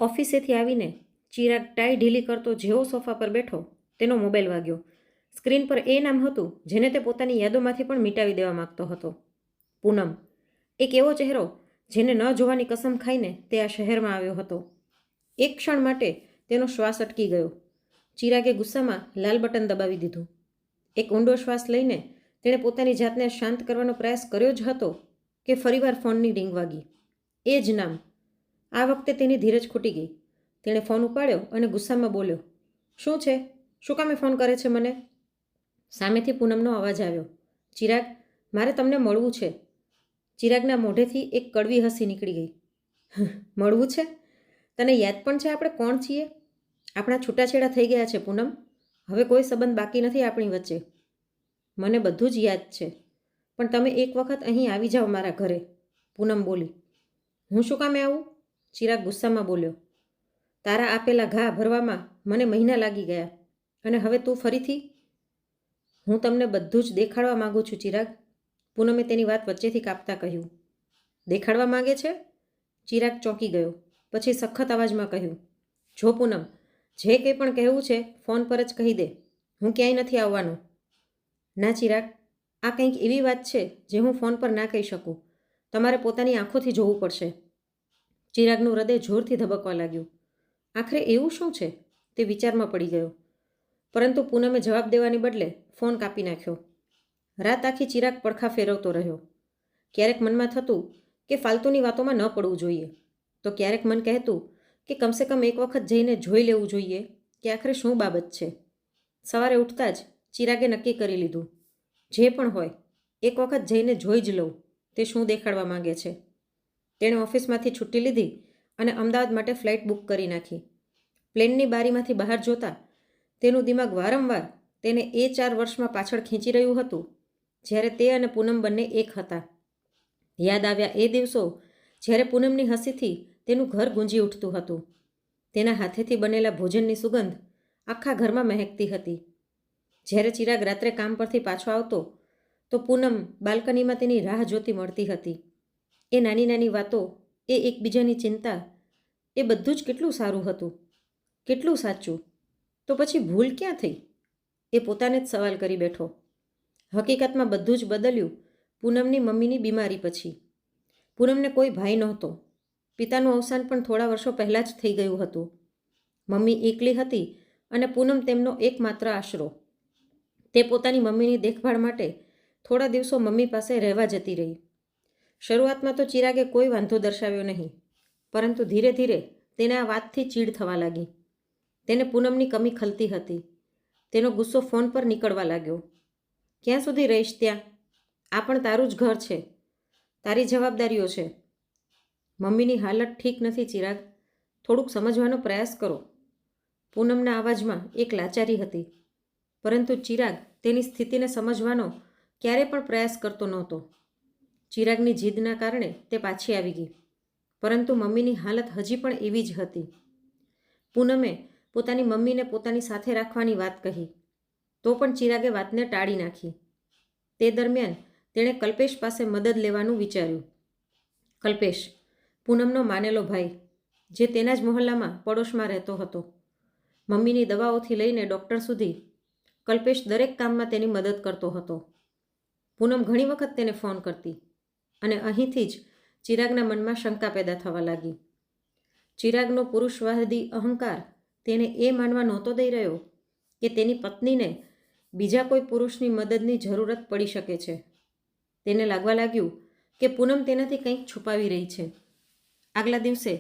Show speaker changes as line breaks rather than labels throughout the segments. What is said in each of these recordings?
ઓફિસેથી આવીને ચિરાગ ટાઈ ઢીલી કરતો જેવો સોફા પર બેઠો તેનો મોબાઈલ વાગ્યો. સ્ક્રીન પર એ નામ હતું જેને તે પોતાની યાદોમાંથી પણ મિટાવી દેવા માંગતો હતો. પૂનમ. એક એવો ચહેરો જેને ન જોવાની કસમ ખાઈને તે આ શહેરમાં આવ્યો હતો. એક ક્ષણ માટે તેનો શ્વાસ અટકી ગયો. ચિરાગે ગુસ્સામાં લાલ બટન દબાવી દીધું. એક ઊંડો શ્વાસ લઈને તેણે પોતાની જાતને શાંત કરવાનો પ્રયાસ કર્યો જ હતો કે ફરીવાર ફોનની રિંગ વાગી. એ જ નામ. આ વખતે તેની ધીરજ ખૂટી ગઈ. તેણે ફોન ઉપાડ્યો અને ગુસ્સામાં બોલ્યો, શું છે? શું કામે ફોન કરે છે મને? સામેથી પૂનમનો અવાજ આવ્યો, ચિરાગ, મારે તમને મળવું છે. ચિરાગના મોઢેથી એક કડવી હસી નીકળી ગઈ. મળવું છે? તને યાદ પણ છે આપણે કોણ છીએ? આપણા છૂટાછેડા થઈ ગયા છે પૂનમ. હવે કોઈ સંબંધ બાકી નથી આપણી વચ્ચે. મને બધું જ યાદ છે, પણ તમે એક વખત અહીં આવી જાઓ મારા ઘરે, પૂનમ બોલી. હું શું કામે આવું? ચિરાગ ગુસ્સામાં બોલ્યો. તારા આપેલા ઘા ભરવામાં મને મહિના લાગી ગયા અને હવે તું ફરીથી? હું તમને બધું જ દેખાડવા માગું છું ચિરાગ, પૂનમે તેની વાત વચ્ચેથી કાપતા કહ્યું. દેખાડવા માંગે છે? ચિરાગ ચોંકી ગયો. પછી સખત અવાજમાં કહ્યું, જો પૂનમ, જે કંઈ પણ કહેવું છે ફોન પર જ કહી દે. હું ક્યાંય નથી આવવાનો. ના ચિરાગ, આ કંઈક એવી વાત છે જે હું ફોન પર ના કહી શકું. તમારે પોતાની આંખોથી જોવું પડશે. ચિરાગનું હૃદય જોરથી ધબકવા લાગ્યું. આખરે એવું શું છે? તે વિચારમાં પડી ગયો. પરંતુ પૂનમે જવાબ દેવાની બદલે ફોન કાપી નાખ્યો. રાત આખી ચિરાગ પડખા ફેરવતો રહ્યો. ક્યારેક મનમાં થતું કે ફાલતુની વાતોમાં ન પડવું જોઈએ, તો ક્યારેક મન કહેતું કે કમસે કમ એક વખત જઈને જોઈ લેવું જોઈએ કે આખરે શું બાબત છે. સવારે ઉઠતા જ ચિરાગે નક્કી કરી લીધું, જે પણ હોય એક વખત જઈને જોઈ જ લઉં તે શું દેખાડવા માંગે છે. તેણે ઓફિસમાંથી છુટ્ટી લીધી અને અમદાવાદ માટે ફ્લાઇટ બુક કરી નાખી. પ્લેનની બારીમાંથી બહાર જોતા તેનું દિમાગ વારંવાર તેને એ 4 વર્ષમાં પાછળ ખેંચી રહ્યું હતું જ્યારે તે અને પૂનમ બંને એક હતા. યાદ આવ્યા એ દિવસો જ્યારે પૂનમની હસીથી તેનું ઘર ગુંજી ઉઠતું હતું. તેના હાથેથી બનેલા ભોજનની સુગંધ આખા ઘરમાં મહેકતી હતી. જ્યારે ચિરાગ રાત્રે કામ પરથી પાછો આવતો તો પૂનમ બાલ્કનીમાં તેની રાહ જોતી મળતી હતી. એ નાની નાની વાતો, એ એકબીજાની ચિંતા, એ બધું જ કેટલું સારું હતું, કેટલું સાચું. તો પછી ભૂલ ક્યાં થઈ? એ પોતાને જ સવાલ કરી બેઠો. હકીકતમાં બધું જ બદલ્યું પૂનમની મમ્મીની બીમારી પછી. પૂનમને કોઈ ભાઈ નહોતો. પિતાનું અવસાન પણ થોડા વર્ષો પહેલાં જ થઈ ગયું હતું. મમ્મી એકલી હતી અને પૂનમ તેમનો એકમાત્ર આશરો. તે પોતાની મમ્મીની દેખભાળ માટે થોડા દિવસો મમ્મી પાસે રહેવા જતી રહી. શરૂઆતમાં તો ચિરાગે કોઈ વાંધો દર્શાવ્યો નહીં, પરંતુ ધીરે ધીરે તેને આ વાતથી ચીડ થવા લાગી. તેને પૂનમની કમી ખલતી હતી. તેનો ગુસ્સો ફોન પર નીકળવા લાગ્યો. ક્યાં સુધી રહીશ ત્યાં? આ પણ તારું જ ઘર છે, તારી જવાબદારીઓ છે. મમ્મીની હાલત ઠીક નથી ચિરાગ, થોડુંક સમજવાનો પ્રયાસ કરો. પૂનમના અવાજમાં એક લાચારી હતી, પરંતુ ચિરાગ તેની સ્થિતિને સમજવાનો ક્યારે પણ પ્રયાસ કરતો નહોતો. ચિરાગની જીદના કારણે તે પાછી આવી ગઈ, પરંતુ મમ્મીની હાલત હજી પણ એવી જ હતી. પૂનમે પોતાની મમ્મીને પોતાની સાથે રાખવાની વાત કહી, તો પણ ચિરાગે વાતને ટાળી નાખી. તે દરમિયાન તેણે કલ્પેશ પાસે મદદ લેવાનું વિચાર્યું. કલ્પેશ, પૂનમનો માનેલો ભાઈ, જે તેના જ મોહલ્લામાં પડોશમાં રહેતો હતો. મમ્મીની દવાઓથી લઈને ડૉક્ટર સુધી કલ્પેશ દરેક કામમાં તેની મદદ કરતો હતો. પૂનમ ઘણી વખત તેને ફોન કરતી અને અહીંથી જ ચિરાગના મનમાં શંકા પેદા થવા લાગી. ચિરાગનો પુરુષવાદી અહંકાર તેને એ માનવા નહોતો દઈ રહ્યો કે તેની પત્નીને બીજા કોઈ પુરુષની મદદની જરૂરત પડી શકે છે. તેને લાગવા લાગ્યું કે પૂનમ તેનાથી કંઈક છુપાવી રહી છે. આગલા દિવસે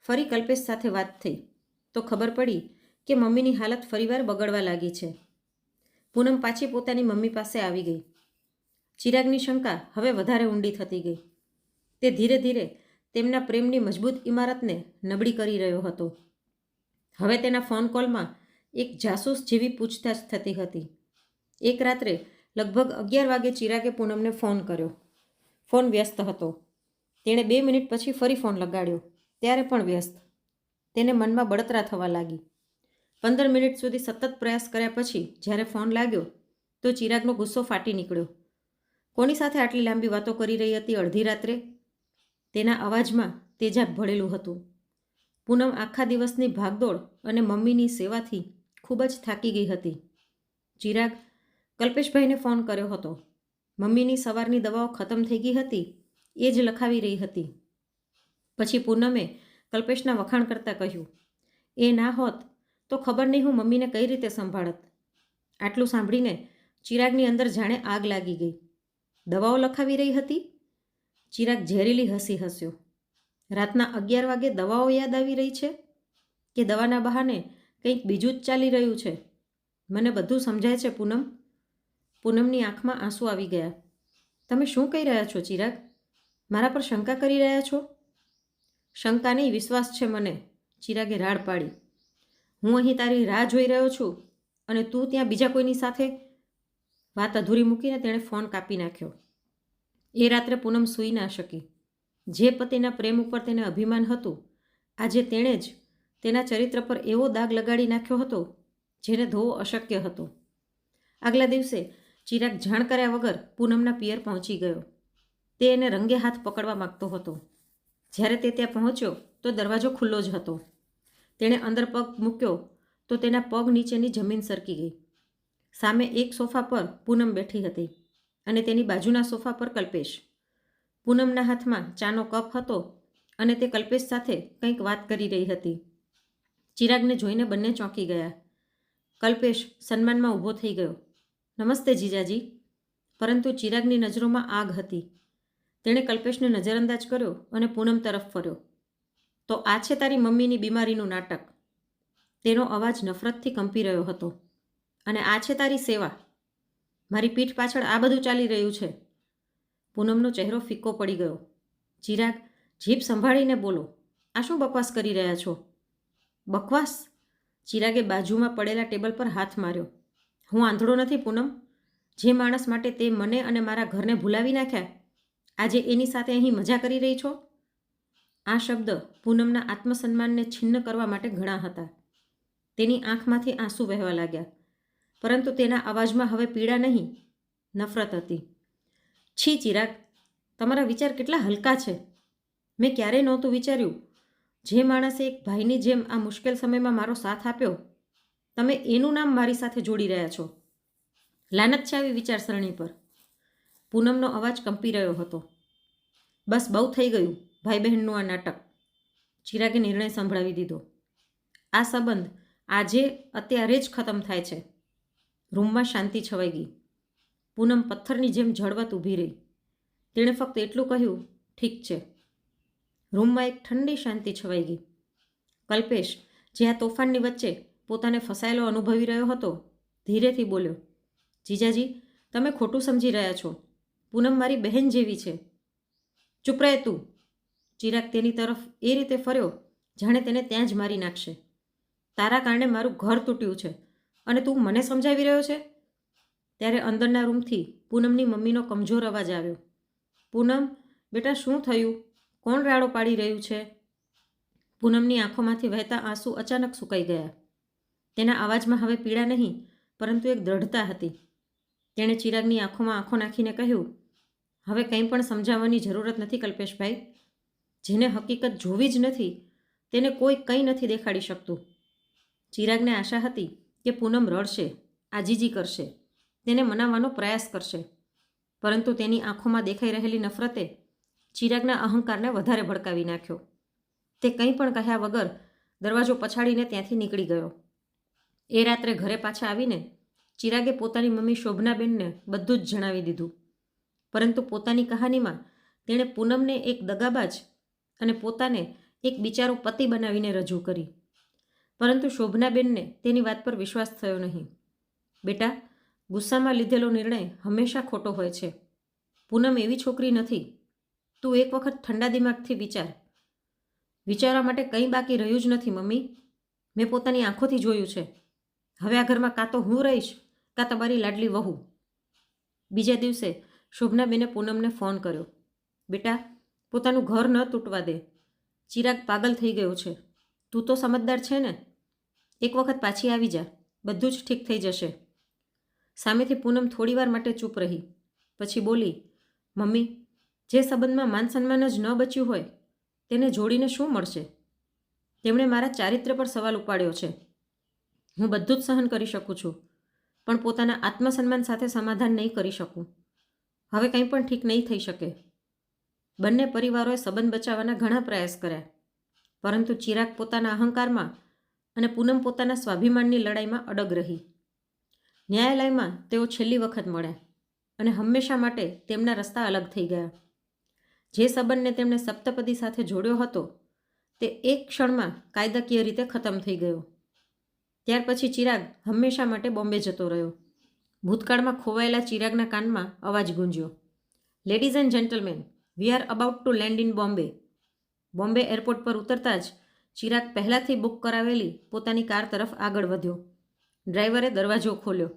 ફરી કલ્પેશ સાથે વાત થઈ તો ખબર પડી કે મમ્મીની હાલત ફરીવાર બગડવા લાગી છે. પૂનમ પાછી પોતાની મમ્મી પાસે આવી ગઈ. ચિરાગની શંકા હવે વધારે ઊંડી થતી ગઈ. તે ધીરે ધીરે તેમના પ્રેમની મજબૂત ઇમારતને નબળી કરી રહ્યો હતો. હવે તેના ફોન કોલમાં એક જાસૂસ જેવી પૂછતાછ થતી હતી. એક રાત્રે લગભગ 11 વાગે ચિરાગે પૂનમને ફોન કર્યો. ફોન વ્યસ્ત હતો. તેણે 2 મિનિટ પછી ફરી ફોન લગાડ્યો, ત્યારે પણ વ્યસ્ત. તેને મનમાં બળતરા થવા લાગી. 15 મિનિટ સુધી સતત પ્રયાસ કર્યા પછી જ્યારે ફોન લાગ્યો તો ચિરાગનો ગુસ્સો ફાટી નીકળ્યો. કોની સાથે આટલી લાંબી વાતો કરી રહી હતી અડધી રાત્રે? તેના અવાજમાં તેજાબ ભળેલું હતું. પૂનમ આખા દિવસની ભાગદોડ અને મમ્મીની સેવાથી ખૂબ જ થાકી ગઈ હતી. ચિરાગ કલ્પેશભાઈને ફોન કર્યો હતો. મમ્મીની સવારની દવાઓ ખતમ થઈ ગઈ હતી, એ જ લખાવી રહી હતી. પછી પૂનમે કલ્પેશના વખાણ કરતાં કહ્યું, એ ના હોત તો ખબર નહીં હું મમ્મીને કઈ રીતે સંભાળત. આટલું સાંભળીને ચિરાગની અંદર જાણે આગ લાગી ગઈ. દવાઓ લખાવી રહી હતી? ચિરાગ ઝેરીલી હસી હસ્યો. રાતના 11 વાગે દવાઓ યાદ આવી રહી છે કે દવાના બહાને કંઈક બીજું જ ચાલી રહ્યું છે? મને બધું સમજાય છે પૂનમ. પૂનમની આંખમાં આંસુ આવી ગયા. તમે શું કહી રહ્યા છો ચિરાગ? મારા પર શંકા કરી રહ્યા છો? શંકા નહીં, વિશ્વાસ છે મને, ચિરાગે રાડ પાડી. હું અહીં તારી રાહ જોઈ રહ્યો છું અને તું ત્યાં બીજા કોઈની સાથે. વાત અધૂરી મૂકીને તેણે ફોન કાપી નાખ્યો. એ રાત્રે પૂનમ સૂઈ ના શકી. જે પતિના પ્રેમ ઉપર તેને અભિમાન હતું, આજે તેણે જ તેના ચરિત્ર પર એવો દાગ લગાડી નાખ્યો હતો જેને ધોવો અશક્ય હતો. આગલા દિવસે ચિરાગ જાણ કર્યા વગર પૂનમના પિયર પહોંચી ગયો. તે એને રંગે હાથ પકડવા માગતો હતો. જ્યારે તે ત્યાં પહોંચ્યો તો દરવાજો ખુલ્લો જ હતો. તેણે અંદર પગ મૂક્યો તો તેના પગ નીચેની જમીન સરકી ગઈ. સામે એક સોફા પર પૂનમ બેઠી હતી અને તેની બાજુના સોફા પર કલ્પેશ. પૂનમના હાથમાં ચાનો કપ હતો અને તે કલ્પેશ સાથે કંઈક વાત કરી રહી હતી. ચિરાગને જોઈને બંને ચોંકી ગયા. કલ્પેશ સન્માનમાં ઊભો થઈ ગયો. નમસ્તે જીજાજી. પરંતુ ચિરાગની નજરોમાં આગ હતી. તેણે કલ્પેશને નજરઅંદાજ કર્યો અને પૂનમ તરફ ફર્યો. તો આ છે તારી મમ્મીની બીમારીનું નાટક. તેનો અવાજ નફરતથી કંપી રહ્યો હતો. અને આ છે તારી સેવા. મારી પીઠ પાછળ આ બધું ચાલી રહ્યું છે. પૂનમનો ચહેરો ફિક્કો પડી ગયો. ચિરાગ, જીભ સંભાળીને બોલો. આ શું બકવાસ કરી રહ્યા છો? બકવાસ? ચિરાગે બાજુમાં પડેલા ટેબલ પર હાથ માર્યો. હું આંધળો નથી પૂનમ. જે માણસ માટે તે મને અને મારા ઘરને ભૂલાવી નાખ્યા, આજે એની સાથે અહીં મજા કરી રહી છો? આ શબ્દ પૂનમના આત્મસન્માનને છિન્ન કરવા માટે ઘણા હતા. તેની આંખમાંથી આંસુ વહેવા લાગ્યા. પરંતુ તેના અવાજમાં હવે પીડા નહીં, નફરત હતી. છી ચિરાગ, તમારા વિચાર કેટલા હલકા છે. મેં ક્યારેય નહોતું વિચાર્યું જે માણસે એક ભાઈની જેમ આ મુશ્કેલ સમયમાં મારો સાથ આપ્યો, તમે એનું નામ મારી સાથે જોડી રહ્યા છો. લાનત છે આવી વિચારસરણી પર. પૂનમનો અવાજ કંપી રહ્યો હતો. બસ બહુ થઈ ગયું ભાઈ બહેનનું આ નાટક. ચિરાગે નિર્ણય સંભળાવી દીધો. આ સંબંધ આજે અત્યારે જ ખતમ થાય છે. રૂમમાં શાંતિ છવાઈ ગઈ. પૂનમ પથ્થરની જેમ જળવત ઊભી રહી. તેણે ફક્ત એટલું કહ્યું, ઠીક છે. રૂમમાં એક ઠંડી શાંતિ છવાઈ ગઈ. કલ્પેશ, જે આ તોફાનની વચ્ચે પોતાને ફસાયેલો અનુભવી રહ્યો હતો, ધીરેથી બોલ્યો, જીજાજી, તમે ખોટું સમજી રહ્યા છો. પૂનમ મારી બહેન જેવી છે. ચૂપ રહે તું. ચિરાગ તેની તરફ એ રીતે ફર્યો જાણે તેને ત્યાં જ મારી નાખશે. તારા કારણે મારું ઘર તૂટ્યું છે અને તું મને સમજાવી રહ્યો છે? ત્યારે અંદરના રૂમથી પૂનમની મમ્મીનો કમજોર અવાજ આવ્યો. પૂનમ, બેટા શું થયું? કોણ રાડો પાડી રહ્યું છે? પૂનમની આંખોમાંથી વહેતા આંસુ અચાનક સુકાઈ ગયા. તેના અવાજમાં હવે પીડા નહીં, પરંતુ એક દ્રઢતા હતી. તેણે ચિરાગની આંખોમાં આંખો નાખીને કહ્યું, હવે કંઈ પણ સમજાવવાની જરૂરત નથી કલ્પેશભાઈ. જેને હકીકત જોવી જ નથી તેને કોઈ કંઈ નથી દેખાડી શકતું. ચિરાગને આશા હતી કે પૂનમ રડશે, આજીજી કરશે, તેને મનાવવાનો પ્રયાસ કરશે. પરંતુ તેની આંખોમાં દેખાઈ રહેલી નફરતે ચિરાગના અહંકારને વધારે ભડકાવી નાખ્યો. તે કંઈ પણ કહ્યા વગર દરવાજો પછાડીને ત્યાંથી નીકળી ગયો. એ રાત્રે ઘરે પાછા આવીને ચિરાગે પોતાની મમ્મી શોભનાબેનને બધું જ જણાવી દીધું. પરંતુ પોતાની કહાનીમાં તેણે પૂનમને એક દગાબાજ અને પોતાને એક બિચારો પતિ બનાવીને રજૂ કરી. પરંતુ શોભનાબેનને તેની વાત પર વિશ્વાસ થયો નહીં. બેટા, ગુસ્સામાં લીધેલો નિર્ણય હંમેશા ખોટો હોય છે. પૂનમ એવી છોકરી નથી. તું એક વખત ઠંડા દિમાગથી વિચાર. વિચારવા માટે કંઈ બાકી રહ્યું જ નથી મમ્મી. મેં પોતાની આંખોથી જોયું છે. હવે આ ઘરમાં કાં તો હું રહીશ કાં તમારી લાડલી વહુ. બીજા દિવસે શોભનાબેને પૂનમને ફોન કર્યો. બેટા, પોતાનું ઘર ન તૂટવા દે. ચિરાગ પાગલ થઈ ગયો છે. તું તો સમજદાર છે ને? એક વખત પાછી આવી જા, બધું જ ઠીક થઈ જશે. સામેથી પૂનમ થોડીવાર માટે ચૂપ રહી. પછી બોલી, મમ્મી, જે સંબંધમાં માન સન્માન જ ન બચ્યું હોય તેને જોડીને શું મળશે? તેમણે મારા ચારિત્ર્ય પર સવાલ ઉપાડ્યો છે. હું બધું જ સહન કરી શકું છું, પણ પોતાના આત્મસન્માન સાથે સમાધાન નહીં કરી શકું. હવે કંઈ પણ ઠીક નહીં થઈ શકે. બંને પરિવારોએ સંબંધ બચાવવાના ઘણા પ્રયાસ કર્યા, પરંતુ ચિરાગ પોતાના અહંકારમાં અને પૂનમ પોતાના સ્વાભિમાનની લડાઈમાં અડગ રહી. ન્યાયાલયમાં તેઓ છેલ્લી વખત મળ્યા અને હંમેશા માટે તેમના રસ્તા અલગ થઈ ગયા. જે સંબંધને તેમણે સપ્તપદી સાથે જોડ્યો હતો તે એક ક્ષણમાં કાયદાકીય રીતે ખતમ થઈ ગયો. ત્યાર પછી ચિરાગ હંમેશા માટે બોમ્બે જતો રહ્યો. ભૂતકાળમાં ખોવાયેલા ચિરાગના કાનમાં અવાજ ગુંજ્યો, ladies and gentlemen, we are about to land in Bombay. Bombay airport પર ઉતરતા જ ચિરાગ પહેલાંથી બુક કરાવેલી પોતાની કાર તરફ આગળ વધ્યો. ડ્રાઈવરે દરવાજો ખોલ્યો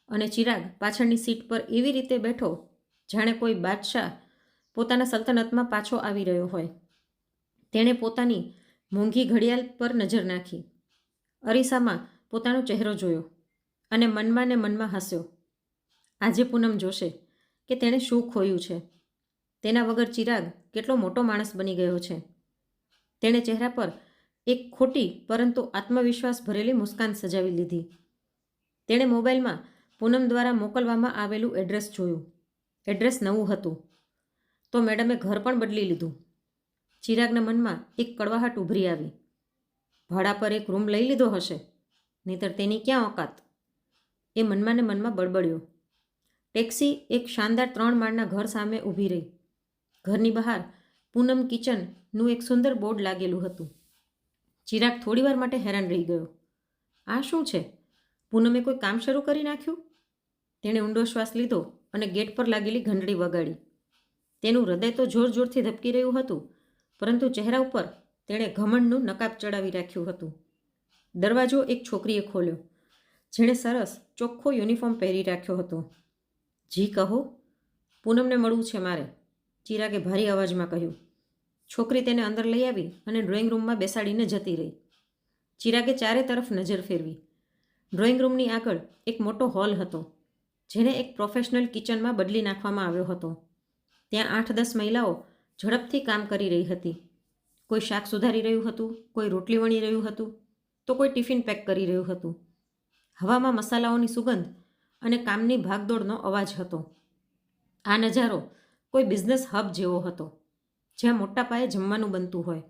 અને ચિરાગ પાછળની સીટ પર એવી રીતે બેઠો જાણે કોઈ બાદશાહ પોતાના સલ્તનતમાં પાછો આવી રહ્યો હોય. તેણે પોતાની મોંઘી ઘડિયાળ પર નજર નાખી, અરીસામાં પોતાનો ચહેરો જોયો અને મનમાં ને મનમાં હસ્યો. આજે પૂનમ જોશે કે તેણે શું ખોયું છે. તેના વગર ચિરાગ કેટલો મોટો માણસ બની ગયો છે. તેણે ચહેરા પર એક ખોટી પરંતુ આત્મવિશ્વાસ ભરેલી મુસ્કાન સજાવી લીધી. તેણે મોબાઈલમાં પૂનમ દ્વારા મોકલવામાં આવેલું એડ્રેસ જોયું. એડ્રેસ નવું હતું, તો મેડમે ઘર પણ બદલી લીધું. ચિરાગના મનમાં એક કડવાહટ ઉભરી આવી. ભાડા પર એક રૂમ લઈ લીધો હશે, નહીંતર તેની ક્યાં ઓકાત, એ મનમાં ને મનમાં બળબડ્યો. ટેક્સી એક શાનદાર 3 માળના ઘર સામે ઊભી રહી. ઘરની બહાર પૂનમ કિચનનું એક સુંદર બોર્ડ લાગેલું હતું. ચિરાગ થોડીવાર માટે હેરાન રહી ગયો. આ શું છે? પૂનમે કોઈ કામ શરૂ કરી નાખ્યું? તેણે ઊંડો શ્વાસ લીધો અને ગેટ પર લાગેલી ઘંટડી વગાડી. તેનું હૃદય તો જોર જોરથી ધબકી રહ્યું હતું, પરંતુ ચહેરા ઉપર તેણે ઘમંડનું નકાબ ચડાવી રાખ્યું હતું. દરવાજો એક છોકરીએ ખોલ્યો, જેણે સરસ ચોખ્ખો યુનિફોર્મ પહેરી રાખ્યો હતો. જી કહો. પૂનમને મળવું છે મારે, ચિરાગે ભારી અવાજમાં કહ્યું. છોકરી તેને અંદર લઈ આવી અને ડ્રોઈંગ રૂમમાં બેસાડીને જતી રહી. ચિરાગે ચારે તરફ નજર ફેરવી. ડ્રોઈંગ રૂમની આગળ એક મોટો હોલ હતો, જેને એક પ્રોફેશનલ કિચનમાં બદલી નાખવામાં આવ્યો હતો. ત્યાં 8-10 મહિલાઓ ઝડપથી કામ કરી રહી હતી. કોઈ શાક સુધારી રહ્યું હતું, કોઈ રોટલી વણી રહ્યું હતું, તો કોઈ ટિફિન પેક કરી રહ્યું હતું. હવામાં મસાલાઓની સુગંધ અને કામની ભાગદોડનો અવાજ હતો. આ નજારો કોઈ બિઝનેસ હબ જેવો હતો, જ્યાં મોટા પાયે જમવાનું બનતું હોય.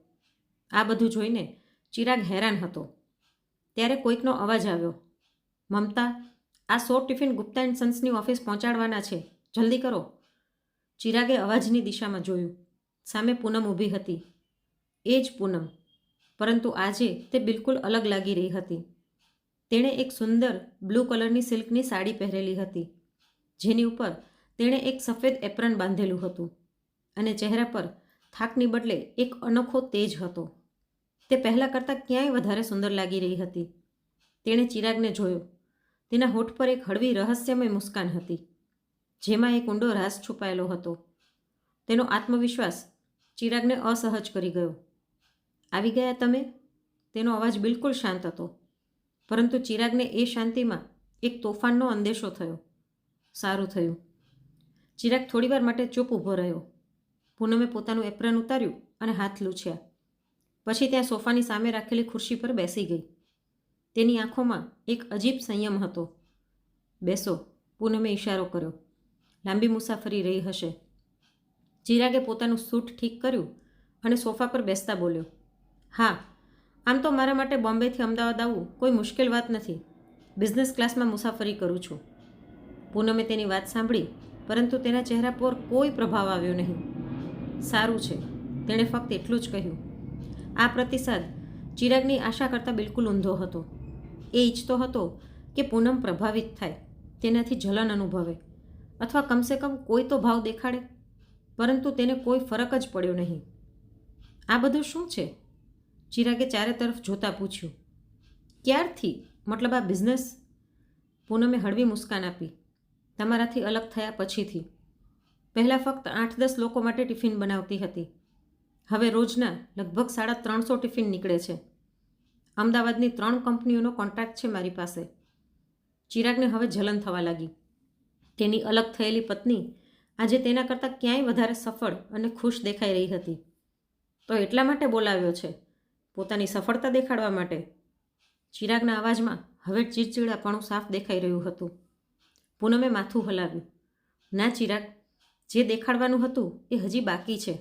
આ બધું જોઈને ચિરાગ હેરાન હતો. ત્યારે કોઈકનો અવાજ આવ્યો, મમતા, આ 100 ટિફિન ગુપ્તા એન્ડ સન્સની ઓફિસ પહોંચાડવાના છે, જલ્દી કરો. ચિરાગે અવાજની દિશામાં જોયું. સામે પૂનમ ઊભી હતી. એ જ પૂનમ, પરંતુ આજે તે બિલકુલ અલગ લાગી રહી હતી. તેણે એક સુંદર બ્લુ કલરની સિલ્કની સાડી પહેરેલી હતી, જેની ઉપર તેણે એક સફેદ એપ્રન બાંધેલું હતું અને ચહેરા પર થાકની બદલે એક અનોખો તેજ હતો. તે પહેલાં કરતાં ક્યાંય વધારે સુંદર લાગી રહી હતી. તેણે ચિરાગને જોયો. તેના હોઠ પર એક હળવી રહસ્યમય મુસ્કાન હતી, જેમાં એક ઊંડો રાઝ છુપાયેલો હતો. તેનો આત્મવિશ્વાસ ચિરાગને અસહજ કરી ગયો. આવી ગયા તમે? તેનો અવાજ બિલકુલ શાંત હતો, પરંતુ ચિરાગને એ શાંતિમાં એક તોફાનનો અંદેશો થયો. સારું થયું. ચિરાગ થોડીવાર માટે ચૂપ ઊભો રહ્યો. પૂનમે પોતાનું એપ્રન ઉતાર્યું અને હાથ લૂછ્યા. પછી ત્યાં સોફાની સામે રાખેલી ખુરશી પર બેસી ગઈ. તેની આંખોમાં એક અજીબ સંયમ હતો. બેસો, પૂનમે ઇશારો કર્યો. લાંબી મુસાફરી રહી હશે. ચિરાગે પોતાનું સૂટ ઠીક કર્યું અને સોફા પર બેસતા બોલ્યો, હા, આમ તો મારા માટે બોમ્બેથી અમદાવાદ આવવું કોઈ મુશ્કેલ વાત નથી. બિઝનેસ ક્લાસમાં મુસાફરી કરું છું. પૂનમે તેની વાત સાંભળી, પરંતુ તેના ચહેરા પર કોઈ પ્રભાવ આવ્યો નહીં. સારું છે, તેણે ફક્ત એટલું જ કહ્યું. આ પ્રતિસાદ ચિરાગની આશા કરતાં બિલકુલ ઊંધો હતો. એ ઈચ્છતો હતો કે પૂનમ પ્રભાવિત થાય, તેનાથી જલન અનુભવે, અથવા કમસે કમ કોઈ તો ભાવ દેખાડે, પરંતુ તેને કોઈ ફરક જ પડ્યો નહીં. આ બધું શું છે? ચિરાગે ચારે તરફ જોતા પૂછ્યું. ક્યારથી? મતલબ આ બિઝનેસ? પૂનમે હળવી મુસ્કાન આપી. તમારાથી અલગ થયા પછીથી. પહેલાં ફક્ત 8-10 લોકો માટે ટિફિન બનાવતી હતી. હવે રોજના લગભગ 350 ટિફિન નીકળે છે. અમદાવાદની 3 કંપનીઓનો કોન્ટ્રાક્ટ છે મારી પાસે. ચિરાગને હવે જલન થવા લાગી. તેની અલગ થયેલી પત્ની આજે તેના કરતાં ક્યાંય વધારે સફળ અને ખુશ દેખાઈ રહી હતી. તો એટલા માટે બોલાવ્યો છે. પોતાની સફળતા દેખાડવા માટે? ચિરાગના અવાજમાં હવે ચીડચીડાપણું સાફ દેખાઈ રહ્યું હતું. પૂનમે માથું હલાવ્યું. ના ચિરાગ, જે દેખાડવાનું હતું એ હજી બાકી છે.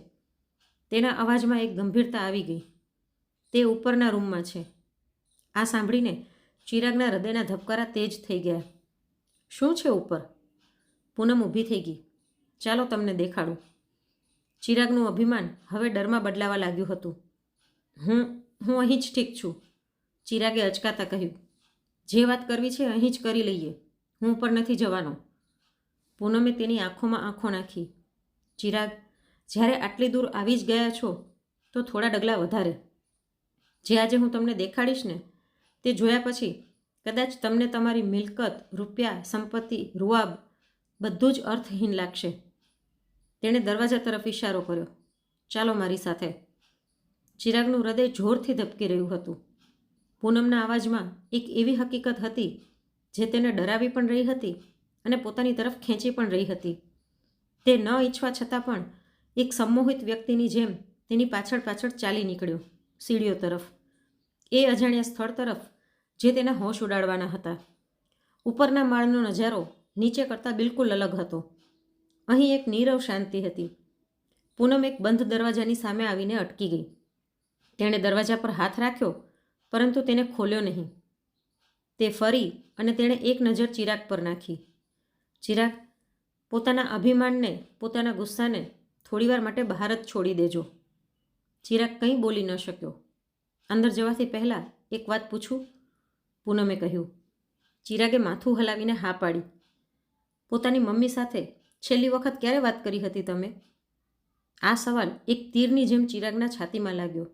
તેના અવાજમાં એક ગંભીરતા આવી ગઈ. તે ઉપરના રૂમમાં છે. આ સાંભળીને ચિરાગના હૃદયના ધબકારા તેજ થઈ ગયા. શું છે ઉપર? પૂનમ ઊભી થઈ ગઈ. ચાલો તમને દેખાડું. ચિરાગનું અભિમાન હવે ડરમાં બદલાવા લાગ્યું હતું. હું અહીં જ ઠીક છું, ચિરાગે અચકાતા કહ્યું. જે વાત કરવી છે અહીં જ કરી લઈએ. હું ઉપર નથી જવાનો. પૂનમે તેની આંખોમાં આંખો નાખી. ચિરાગ, જ્યારે આટલી દૂર આવી જ ગયા છો તો થોડા ડગલા વધારે. જે આજે હું તમને દેખાડીશ ને તે જોયા પછી કદાચ તમને તમારી મિલકત, રૂપિયા, સંપત્તિ, રૂઆબ બધું જ અર્થહીન લાગશે. તેણે દરવાજા તરફ ઇશારો કર્યો. ચાલો મારી સાથે. ચિરાગનું હૃદય જોરથી ધબકી રહ્યું હતું. પૂનમના અવાજમાં એક એવી હકીકત હતી જે તેને ડરાવી પણ રહી હતી અને પોતાની તરફ ખેંચી પણ રહી હતી. તે ન ઈચ્છવા છતાં પણ એક સંમોહિત વ્યક્તિની જેમ તેની પાછળ પાછળ ચાલી નીકળ્યો, સીડીઓ તરફ, એ અજાણ્યા સ્થળ તરફ જે તેના હોશ ઉડાડવાના હતા. ઉપરના માળનો નજારો નીચે કરતાં બિલકુલ અલગ હતો. અહીં એક નીરવ શાંતિ હતી. પૂનમ એક બંધ દરવાજાની સામે આવીને અટકી ગઈ. તેણે દરવાજા પર હાથ રાખ્યો પરંતુ તેને ખોલ્યો નહીં. તે ફરી અને તેણે એક નજર ચિરાગ પર નાખી. ચિરાગ, પોતાના અભિમાનને, પોતાના ગુસ્સાને થોડીવાર માટે બહાર જ છોડી દેજો. ચિરાગ કંઈ બોલી ન શક્યો. અંદર જવાથી પહેલાં એક વાત પૂછું? પૂનમે કહ્યું. ચિરાગે માથું હલાવીને હા પાડી. પોતાની મમ્મી સાથે છેલ્લી વખત ક્યારે વાત કરી હતી તમે? આ સવાલ એક તીરની જેમ ચિરાગના છાતીમાં લાગ્યો.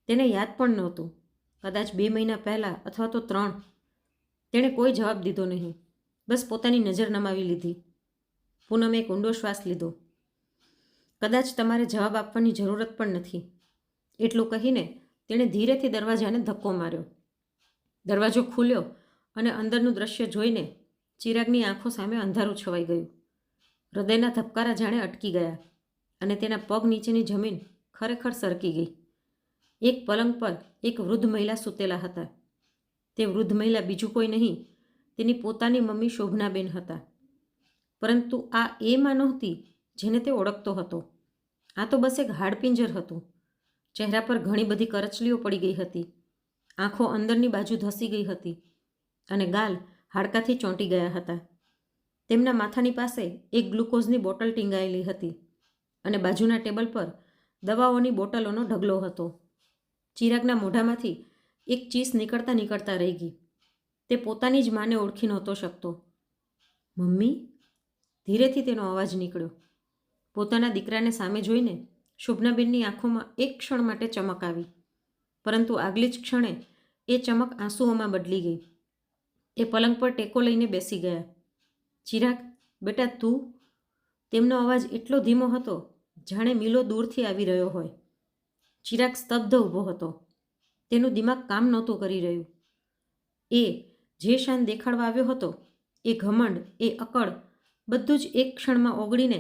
તેને યાદ પણ નહોતું. કદાચ 2 મહિના પહેલાં અથવા તો 3. તેણે કોઈ જવાબ દીધો નહીં. બસ પોતાની નજર નમાવી લીધી. પૂનમે એક ઊંડો શ્વાસ લીધો. કદાચ તમારે જવાબ આપવાની જરૂરત પણ નથી. એટલું કહીને તેણે ધીરેથી દરવાજાને ધક્કો માર્યો. દરવાજો ખુલ્યો અને અંદરનું દ્રશ્ય જોઈને ચિરાગની આંખો સામે અંધારું છવાઈ ગયું. હૃદયના ધબકારા જાણે અટકી ગયા અને તેના પગ નીચેની જમીન ખરેખર સરકી ગઈ. એક પલંગ પર એક વૃદ્ધ મહિલા સૂતેલા હતા. તે વૃદ્ધ મહિલા બીજું કોઈ નહીં, તેની પોતાની મમ્મી શોભનાબેન હતા. પરંતુ આ એ માં નહોતી જેને તે ઓળખતો હતો. આ તો બસ એક હાડપિંજર હતું. ચહેરા પર ઘણી બધી કરચલીઓ પડી ગઈ હતી. આંખો અંદરની બાજુ ધસી ગઈ હતી અને ગાલ હાડકાથી ચોંટી ગયા હતા. તેમના માથાની પાસે એક ગ્લુકોઝની બોટલ ટીંગાયેલી હતી અને બાજુના ટેબલ પર દવાઓની બોટલોનો ઢગલો હતો. ચિરાગના મોઢામાંથી એક ચીસ નીકળતા રહી ગઈ. તે પોતાની જ માને ઓળખી નહોતો શકતો. મમ્મી? ધીરેથી તેનો અવાજ નીકળ્યો. પોતાના દીકરાને સામે જોઈને શોભનાબેનની આંખોમાં એક ક્ષણ માટે ચમક આવી, પરંતુ આગલી જ ક્ષણે એ ચમક આંસુઓમાં બદલી ગઈ. એ પલંગ પર ટેકો લઈને બેસી ગયા. ચિરાગ, બેટા તું? તેમનો અવાજ એટલો ધીમો હતો જાણે મીલો દૂરથી આવી રહ્યો હોય. ચિરાગ સ્તબ્ધ ઊભો હતો. તેનું દિમાગ કામ નહોતું કરી રહ્યું. એ જે શાન દેખાડવા આવ્યો હતો, એ ઘમંડ, એ અકળ, બધું જ એક ક્ષણમાં ઓગળીને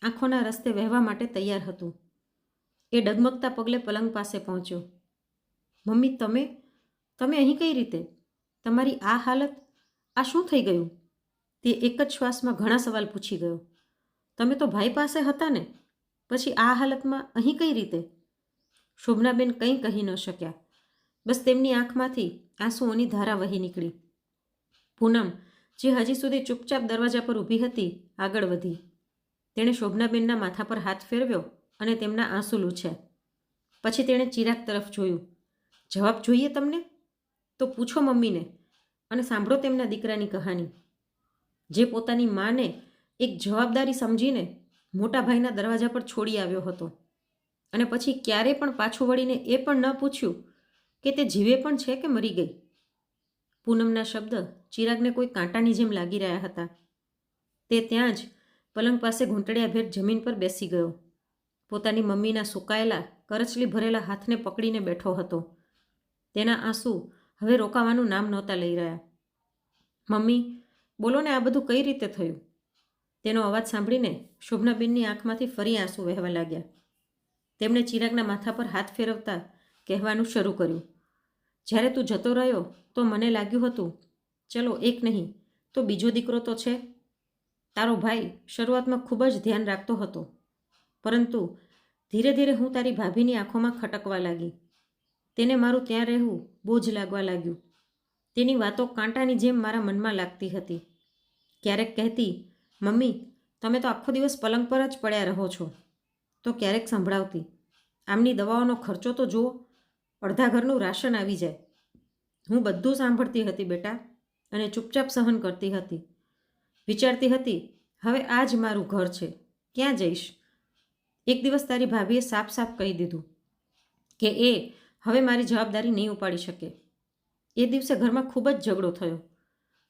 આંખોના રસ્તે વહેવા માટે તૈયાર હતું. એ ડગમગતા પગલે પલંગ પાસે પહોંચ્યો. મમ્મી, તમે અહીં કઈ રીતે? તમારી આ હાલત, આ શું થઈ ગયું? તે એક જ શ્વાસમાં ઘણા સવાલ પૂછી ગયો. તમે તો ભાઈ પાસે હતા ને, પછી આ હાલતમાં અહીં કઈ રીતે? શોભનાબેન કંઈ કહી ન શક્યા. બસ તેમની આંખમાંથી આંસુઓની ધારા વહી નીકળી. પૂનમ, જે હજી સુધી ચૂપચાપ દરવાજા પર ઊભી હતી, આગળ વધી. તેણે શોભનાબેનના માથા પર હાથ ફેરવ્યો અને તેમના આંસુ લૂછ્યા. પછી તેણે ચિરાગ તરફ જોયું. જવાબ જોઈએ તમને? તો પૂછો મમ્મીને અને સાંભળો તેમના દીકરાની કહાની. જે પોતાની માને એક જવાબદારી સમજીને મોટા ભાઈના દરવાજા પર છોડી આવ્યો હતો અને પછી ક્યારેય પણ પાછું વળીને એ પણ ન પૂછ્યું કે તે જીવે પણ છે કે મરી ગઈ. પૂનમના શબ્દ ચિરાગને કોઈ કાંટાની જેમ લાગી રહ્યા હતા. તે ત્યાં જ પલંગ પાસે ઘૂંટડિયાભેર જમીન પર બેસી ગયો. પોતાની મમ્મીના સુકાયેલા, કરચલી ભરેલા હાથને પકડીને બેઠો હતો. તેના આંસુ હવે રોકાવાનું નામ નહોતા લઈ રહ્યા. મમ્મી, બોલો ને, આ બધું કઈ રીતે થયું? તેનો અવાજ સાંભળીને શોભનાબેનની આંખમાંથી ફરી આંસુ વહેવા લાગ્યા. તેમણે ચિરાગના માથા પર હાથ ફેરવતા કહેવાનું શરૂ કર્યું. જ્યારે તું જતો રહ્યો તો મને લાગ્યું હતું, ચલો એક નહીં તો બીજો દીકરો તો છે. તારો ભાઈ શરૂઆતમાં ખૂબ જ ધ્યાન રાખતો હતો, પરંતુ ધીરે ધીરે હું તારી ભાભીની આંખોમાં ખટકવા લાગી. તેને મારું ત્યાં રહેવું બોજ લાગવા લાગ્યું. તેની વાતો કાંટાની જેમ મારા મનમાં લાગતી હતી. ક્યારેક કહેતી, મમ્મી તમે તો આખો દિવસ પલંગ પર જ પડ્યા રહો છો. તો ક્યારેક સંભળાવતી, આમની દવાઓનો ખર્ચો તો જુઓ, અડધા ઘરનું રાશન આવી જાય. હું બધું સાંભળતી હતી બેટા, અને ચૂપચાપ સહન કરતી હતી. વિચારતી હતી, હવે આ જ મારું ઘર છે, ક્યાં જઈશ? એક દિવસ તારી ભાભીએ સાફ સાફ કહી દીધું કે એ હવે મારી જવાબદારી નહીં ઉપાડી શકે. એ દિવસે ઘરમાં ખૂબ જ ઝઘડો થયો.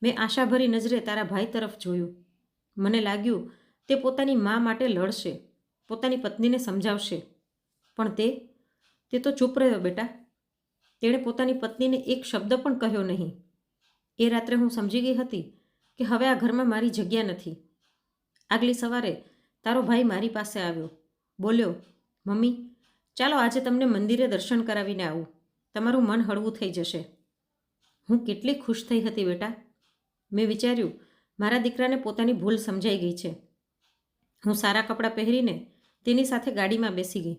મેં આશાભરી નજરે તારા ભાઈ તરફ જોયું. મને લાગ્યું તે પોતાની મા માટે લડશે, પોતાની પત્નીને સમજાવશે, પણ તે તો ચૂપ રહ્યો બેટા. તેણે પોતાની પત્નીને એક શબ્દ પણ કહ્યો નહીં. એ રાત્રે હું સમજી ગઈ હતી કે હવે આ ઘરમાં મારી જગ્યા નથી. આગલી સવારે તારો ભાઈ મારી પાસે આવ્યો, બોલ્યો, મમ્મી ચાલો આજે તમને મંદિરે દર્શન કરાવીને આવું, તમારું મન હળવું થઈ જશે. હું કેટલી ખુશ થઈ હતી બેટા. મેં વિચાર્યું, મારા દીકરાને પોતાની ભૂલ સમજાઈ ગઈ છે. હું સારા કપડાં પહેરીને તેની સાથે ગાડીમાં બેસી ગઈ.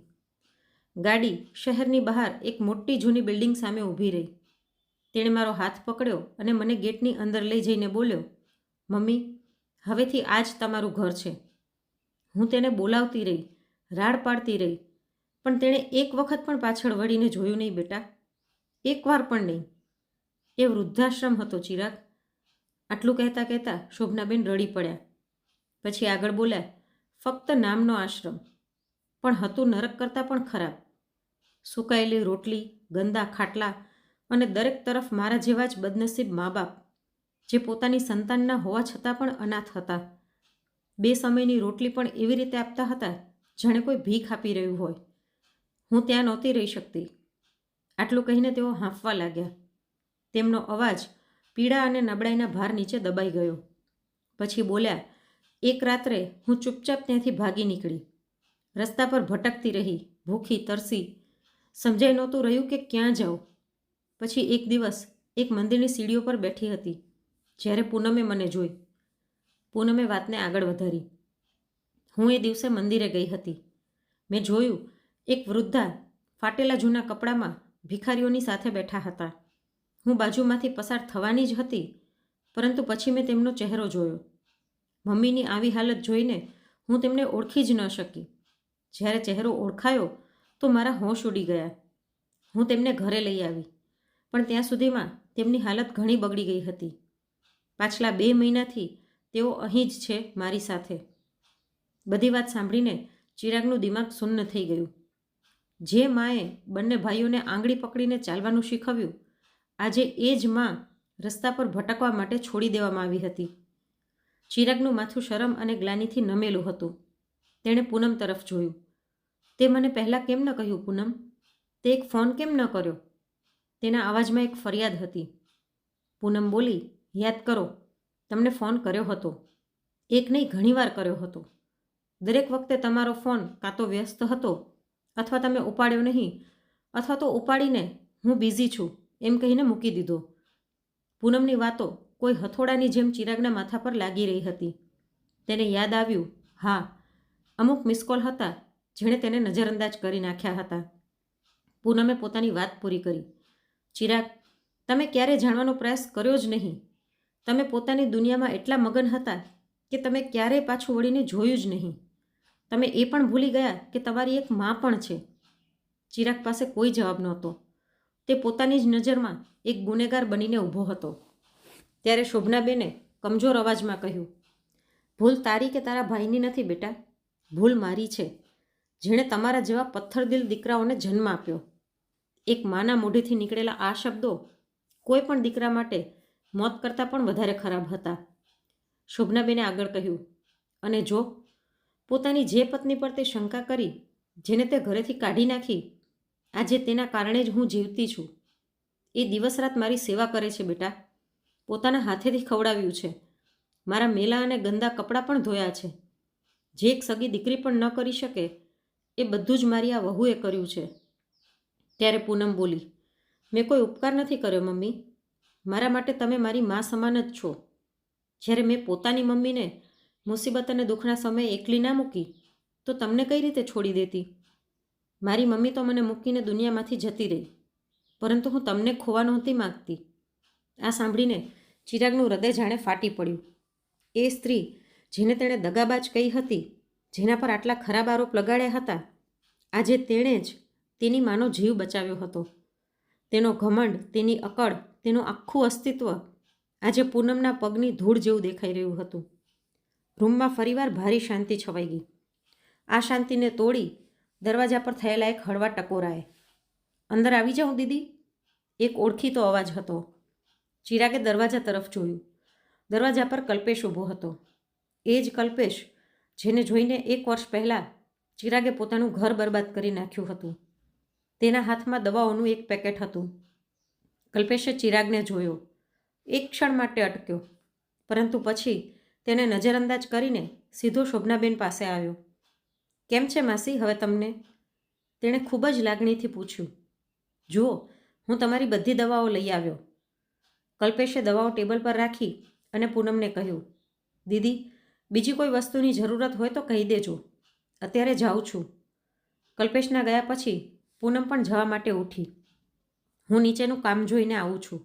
ગાડી શહેરની બહાર એક મોટી જૂની બિલ્ડિંગ સામે ઊભી રહી. તેણે મારો હાથ પકડ્યો અને મને ગેટની અંદર લઈ જઈને બોલ્યો, મમ્મી હવેથી આ જ તમારું ઘર છે. હું તેને બોલાવતી રહી, રાડ પાડતી રહી, પણ તેણે એક વખત પણ પાછળ વળીને જોયું નહીં બેટા, એકવાર પણ નહીં. એ વૃદ્ધાશ્રમ હતો ચિરાગ. આટલું કહેતા કહેતા શોભનાબેન રડી પડ્યા. પછી આગળ બોલ્યા, ફક્ત નામનો આશ્રમ, પણ હતું નરક કરતાં પણ ખરાબ. સુકાયેલી રોટલી, ગંદા ખાટલા અને દરેક તરફ મારા જેવા જ બદનસીબ મા બાપ, જે પોતાની સંતાનના હોવા છતાં પણ અનાથ હતા. 2 સમયની રોટલી પણ એવી રીતે આપતા હતા જાણે કોઈ ભીખ આપી રહ્યું હોય. હું ત્યાં નહોતી રહી શકતી. આટલું કહીને તેઓ હાંફવા લાગ્યા. તેમનો અવાજ પીડા અને નબળાઈના ભાર નીચે દબાઈ ગયો. પછી બોલ્યા, એક રાત્રે હું ચૂપચાપ ત્યાંથી ભાગી નીકળી. રસ્તા પર ભટકતી રહી, ભૂખી તરસી, સમજાઈ નહોતું રહ્યું કે ક્યાં જાઉં. પછી એક દિવસ એક મંદિરની સીડીઓ પર બેઠી હતી, જ્યારે પૂનમે મને જોઈ. પૂનમે વાતને આગળ વધારી. હું એ દિવસે મંદિરે ગઈ હતી. મેં જોયું એક વૃદ્ધા ફાટેલા જૂના કપડામાં ભિખારીઓની સાથે બેઠા હતા. હું બાજુમાંથી પસાર થવાની જ હતી, પરંતુ પછી મેં તેમનો ચહેરો જોયો. મમ્મીની આવી હાલત જોઈને હું તેમને ઓળખી જ ન શકી. જ્યારે ચહેરો ઓળખાયો તો મારા હોશ ઉડી ગયા. હું તેમને ઘરે લઈ આવી, પણ ત્યાં સુધીમાં તેમની હાલત ઘણી બગડી ગઈ હતી. પાછલા 2 મહિનાથી તેઓ અહીં જ છે મારી સાથે. બધી વાત સાંભળીને ચિરાગનું દિમાગ સુન્ન થઈ ગયું. જે માએ બંને ભાઈઓને આંગળી પકડીને ચાલવાનું શીખવ્યું, આજે એ જ માં રસ્તા પર ભટકવા માટે છોડી દેવામાં આવી હતી. ચિરાગનું માથું શરમ અને ગ્લાનિથી નમેલું હતું. તેણે પૂનમ તરફ જોયું. તે મને પહેલાં કેમ ન કહ્યું પૂનમ? તે એક ફોન કેમ ન કર્યો? તેના અવાજમાં એક ફરિયાદ હતી. પૂનમ બોલી, યાદ કરો, તમને ફોન કર્યો હતો. એક નહીં ઘણીવાર કર્યો હતો. દરેક વખતે તમારો ફોન કાં તો વ્યસ્ત હતો, અથવા તમે ઉપાડ્યો નહીં, અથવા તો ઉપાડીને હું બિઝી છું એમ કહીને મૂકી દીધો. પૂનમની વાતો કોઈ હથોડાની જેમ ચિરાગના માથા પર લાગી રહી હતી. તેને યાદ આવ્યું, હા, અમુક મિસકોલ હતા જેણે તેને નજરઅંદાજ કરી નાખ્યા હતા. પૂનમે પોતાની વાત પૂરી કરી. ચિરાગ, તમે ક્યારેય જાણવાનો પ્રયાસ કર્યો જ નહીં. તમે પોતાની દુનિયામાં એટલા મગન હતા કે તમે ક્યારેય પાછું વળીને જોયું જ નહીં. તમે એ પણ ભૂલી ગયા કે તમારી એક મા પણ છે. ચિરાગ પાસે કોઈ જવાબ નહોતો. તે પોતાની જ નજરમાં એક ગુનેગાર બનીને ઊભો હતો. ત્યારે શોભનાબેને કમજોર અવાજમાં કહ્યું, ભૂલ તારી કે તારા ભાઈની નથી બેટા, ભૂલ મારી છે, જેણે તમારા જેવા પથ્થરદિલ દીકરાઓને જન્મ આપ્યો. એક માના મોઢેથી નીકળેલા આ શબ્દો કોઈ પણ દીકરા માટે મોત કરતાં પણ વધારે ખરાબ હતા. શોભનાબેને આગળ કહ્યું, અને જો પોતાની જે પત્ની પર તે શંકા કરી, જેને તે ઘરેથી કાઢી નાખી, આજે તેના કારણે જ હું જીવતી છું. એ દિવસ રાત મારી સેવા કરે છે બેટા. પોતાના હાથેથી ખવડાવ્યું છે. મારા મેલા અને ગંદા કપડાં પણ ધોયા છે. જે એક સગી દીકરી પણ ન કરી શકે એ બધું જ મારી આ વહુએ કર્યું છે. ત્યારે પૂનમ બોલી, મેં કોઈ ઉપકાર નથી કર્યો મમ્મી. મારા માટે તમે મારી મા સમાન જ છો. જ્યારે મેં પોતાની મમ્મીને મુસીબત અને દુઃખના સમયે એકલી ના મૂકી તો તમને કઈ રીતે છોડી દેતી? મારી મમ્મી તો મને મૂકીને દુનિયામાંથી જતી રહી, પરંતુ હું તમને ખોવા નહોતી માગતી. આ સાંભળીને ચિરાગનું હૃદય જાણે ફાટી પડ્યું. એ સ્ત્રી જેને તેણે દગાબાજ કહી હતી, જેના પર આટલા ખરાબ આરોપ લગાડ્યા હતા, આજે તેણે જ તેની માનો જીવ બચાવ્યો હતો. તેનો ઘમંડ, તેની અકળ, તેનું આખું અસ્તિત્વ આજે પૂનમના પગની ધૂળ જેવું દેખાઈ રહ્યું હતું. રૂમમાં ફરીવાર ભારી શાંતિ છવાઈ ગઈ. આ શાંતિને તોડી દરવાજા પર થયેલા એક હળવા ટકોરાએ, અંદર આવી જાઉં દીદી? એક ઓળખીતો અવાજ હતો. ચિરાગે દરવાજા તરફ જોયું. દરવાજા પર કલ્પેશ ઊભો હતો. એ જ કલ્પેશ જેને જોઈને 1 વર્ષ પહેલાં ચિરાગે પોતાનું ઘર બરબાદ કરી નાખ્યું હતું. તેના હાથમાં દવાઓનું એક પેકેટ હતું. કલ્પેશે ચિરાગને જોયો. એક ક્ષણ માટે અટક્યો, પરંતુ પછી તેને નજરઅંદાજ કરીને સીધો શોભનાબેન પાસે આવ્યો. કેમ છે માસી હવે તમને? તેણે ખૂબ જ લાગણીથી પૂછ્યું. જુઓ, હું તમારી બધી દવાઓ લઈ આવ્યો. કલ્પેશે દવાઓ ટેબલ પર રાખી અને પૂનમને કહ્યું, દીદી, બીજી કોઈ વસ્તુની જરૂરત હોય તો કહી દેજો, અત્યારે જાઉં છું. કલ્પેશના ગયા પછી પૂનમ પણ જવા માટે ઉઠી. હું નીચેનું કામ જોઈને આવું છું,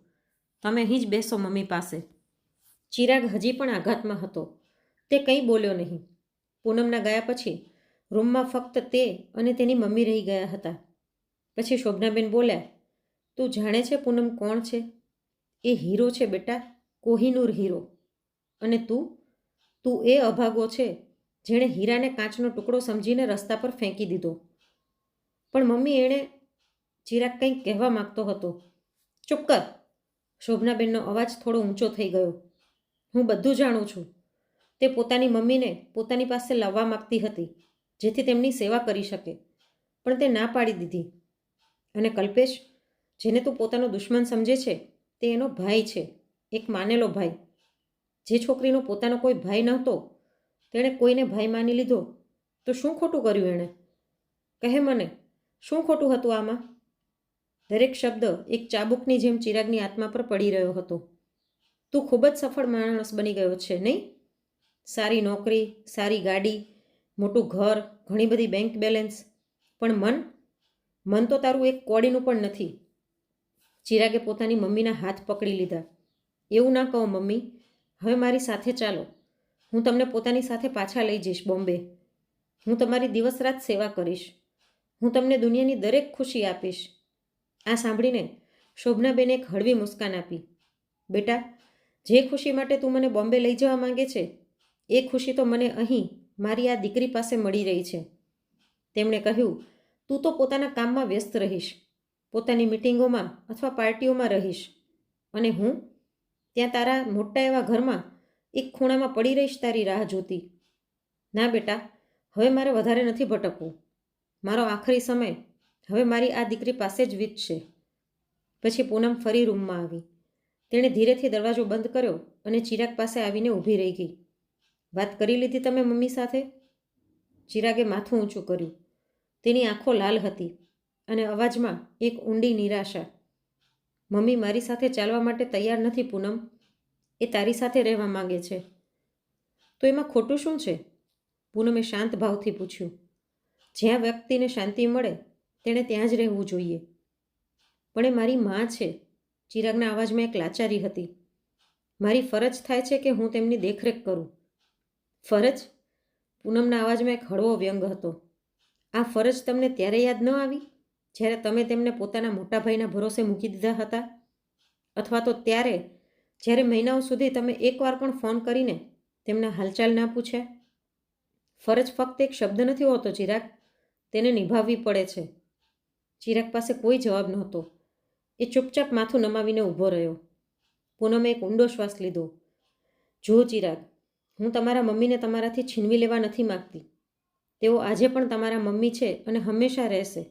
તમે અહીં જ બેસો મમ્મી પાસે. ચિરાગ હજી પણ આઘાતમાં હતો. તે કંઈ બોલ્યો નહીં. પૂનમના ગયા પછી રૂમમાં ફક્ત તે અને તેની મમ્મી રહી ગયા હતા. પછી શોભનાબેન બોલ્યા, તું જાણે છે પૂનમ કોણ છે? એ હીરો છે બેટા, કોહિનૂર હીરો. અને તું એ અભાગો છે જેણે હીરાને કાચનો ટુકડો સમજીને રસ્તા પર ફેંકી દીધો. પણ મમ્મી, એણે... ચિરાગ કંઈક કહેવા માંગતો હતો. ચૂપ કર! શોભનાબેનનો અવાજ થોડો ઊંચો થઈ ગયો. હું બધું જાણું છું. તે પોતાની મમ્મીને પોતાની પાસે લાવવા માંગતી હતી જેથી તેમની સેવા કરી શકે, પણ તે ના પાડી દીધી. અને કલ્પેશ, જેને તું પોતાનો દુશ્મન સમજે છે, તે એનો ભાઈ છે, એક માનેલો ભાઈ. જે છોકરીનો પોતાનો કોઈ ભાઈ નહોતો તેણે કોઈને ભાઈ માની લીધો, તો શું ખોટું કર્યું એણે? કહે મને, શું ખોટું હતું આમાં? દરેક શબ્દ એક ચાબુકની જેમ ચિરાગની આત્મા પર પડી રહ્યો હતો. તું ખૂબ જ સફળ માણસ બની ગયો છે, નહીં? સારી નોકરી, સારી ગાડી, મોટું ઘર, ઘણી બધી બેંક બેલેન્સ, પણ મન તો તારું એક કોડીનું પણ નથી. ચિરાગે પોતાની મમ્મીના હાથ પકડી લીધા. એવું ના કહો મમ્મી, હવે મારી સાથે ચાલો. હું તમને પોતાની સાથે પાછા લઈ જઈશ બોમ્બે. હું તમારી દિવસ રાત સેવા કરીશ. હું તમને દુનિયાની દરેક ખુશી આપીશ. આ સાંભળીને શોભનાબેને એક હળવી મુસ્કાન આપી. બેટા, જે ખુશી માટે તું મને બોમ્બે લઈ જવા માંગે છે, એ ખુશી તો મને અહીં મારી આ દીકરી પાસે મળી રહી છે. તેમણે કહ્યું, તું તો પોતાના કામમાં વ્યસ્ત રહીશ, પોતાની મિટિંગોમાં અથવા પાર્ટીઓમાં રહીશ, અને હું ત્યાં તારા મોટા એવા ઘરમાં એક ખૂણામાં પડી રહીશ તારી રાહ જોતી. ના બેટા, હવે મારે વધારે નથી ભટકવું. મારો આખરી સમય હવે મારી આ દીકરી પાસે જ વીતશે. પછી પૂનમ ફરી રૂમમાં આવી. તેણે ધીરેથી દરવાજો બંધ કર્યો અને ચિરાગ પાસે આવીને ઊભી રહી ગઈ. વાત કરી લીધી તમે મમ્મી સાથે? ચિરાગે માથું ઊંચું કર્યું. તેની આંખો લાલ હતી અને અવાજમાં એક ઊંડી નિરાશા. મમ્મી મારી સાથે ચાલવા માટે તૈયાર નથી પૂનમ. એ તારી સાથે રહેવા માંગે છે. તો એમાં ખોટું શું છે? પૂનમે શાંત ભાવથી પૂછ્યું. જ્યાં વ્યક્તિને શાંતિ મળે તેણે ત્યાં જ રહેવું જોઈએ. પણ એ મારી મા છે. ચિરાગના અવાજમાં એક લાચારી હતી. મારી ફરજ થાય છે કે હું તેમની દેખરેખ કરું. ફરજ? પૂનમના અવાજમાં એક હળવો વ્યંગ હતો. આ ફરજ તમને ત્યારે યાદ ન આવી જ્યારે તમે તેમને પોતાના મોટા ભાઈના ભરોસે મૂકી દીધા હતા? અથવા તો ત્યારે જ્યારે મહિનાઓ સુધી તમે એકવાર પણ ફોન કરીને તેમના હાલચાલ ના પૂછ્યા? ફરજ ફક્ત એક શબ્દ નથી હોતો ચિરાગ, તેને નિભાવવી પડે છે. ચિરાગ પાસે કોઈ જવાબ નહોતો. એ ચૂપચાપ માથું નમાવીને ઊભો રહ્યો. પૂનમે એક ઊંડો શ્વાસ લીધો. જો ચિરાગ, હું તમારા મમ્મીને તમારાથી છીનવી લેવા નથી માગતી. તેઓ આજે પણ તમારા મમ્મી છે અને હંમેશા રહેશે.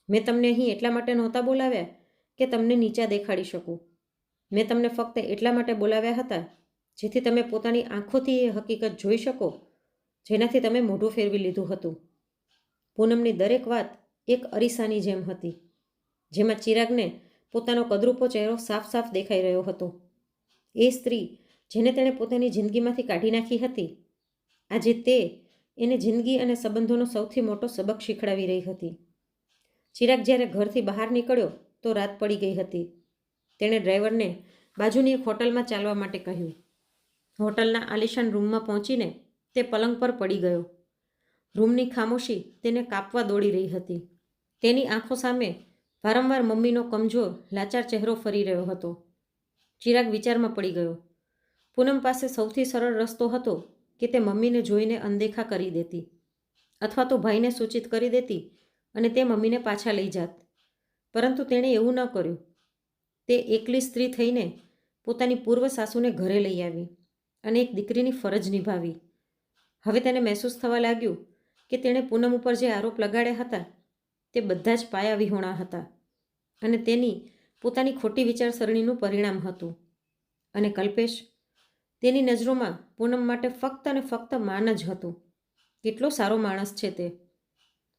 મેં તમને અહીં એટલા માટે નહોતા બોલાવ્યા કે તમને નીચા દેખાડી શકું. મેં તમને ફક્ત એટલા માટે બોલાવ્યા હતા જેથી તમે પોતાની આંખોથી એ હકીકત જોઈ શકો જેનાથી તમે મોઢું ફેરવી લીધું હતું. પૂનમની દરેક વાત એક અરીસાની જેમ હતી. જેમાં ચિરાગને પોતાનો કદરૂપો ચહેરો સાફ સાફ દેખાઈ રહ્યો હતો. એ સ્ત્રી જેને તેણે પોતાની જિંદગીમાંથી કાઢી નાખી હતી, આજે તે એને જિંદગી અને સંબંધોનો સૌથી મોટો સબક શીખડાવી રહી હતી. ચિરાગ જ્યારે ઘરથી બહાર નીકળ્યો તો રાત પડી ગઈ હતી. તેણે ડ્રાઈવરને બાજુની એક હોટલમાં ચાલવા માટે કહ્યું. હોટલના આલિશાન રૂમમાં પહોંચીને તે પલંગ પર પડી ગયો. રૂમની ખામોશી તેને કાપવા દોડી રહી હતી. તેની આંખો સામે વારંવાર મમ્મીનો કમજોર લાચાર ચહેરો ફરી રહ્યો હતો. ચિરાગ વિચારમાં પડી ગયો. પૂનમ પાસે સૌથી સરળ રસ્તો હતો કે તે મમ્મીને જોઈને અનદેખા કરી દેતી, અથવા તો ભાઈને સૂચિત કરી દેતી અને તે મમ્મીને પાછા લઈ જાત. પરંતુ તેણે એવું ન કર્યું. તે એકલી સ્ત્રી થઈને પોતાની પૂર્વ સાસુને ઘરે લઈ આવી અને એક દીકરીની ફરજ નિભાવી. હવે તેને મહેસૂસ થવા લાગ્યું કે તેણે પૂનમ ઉપર જે આરોપ લગાડ્યા હતા તે બધા જ પાયા વિહોણા હતા અને તેની પોતાની ખોટી વિચારસરણીનું પરિણામ હતું. અને કલ્પેશ, તેની નજરોમાં પૂનમ માટે ફક્ત અને ફક્ત માન જ હતું. કેટલો સારો માણસ છે તે.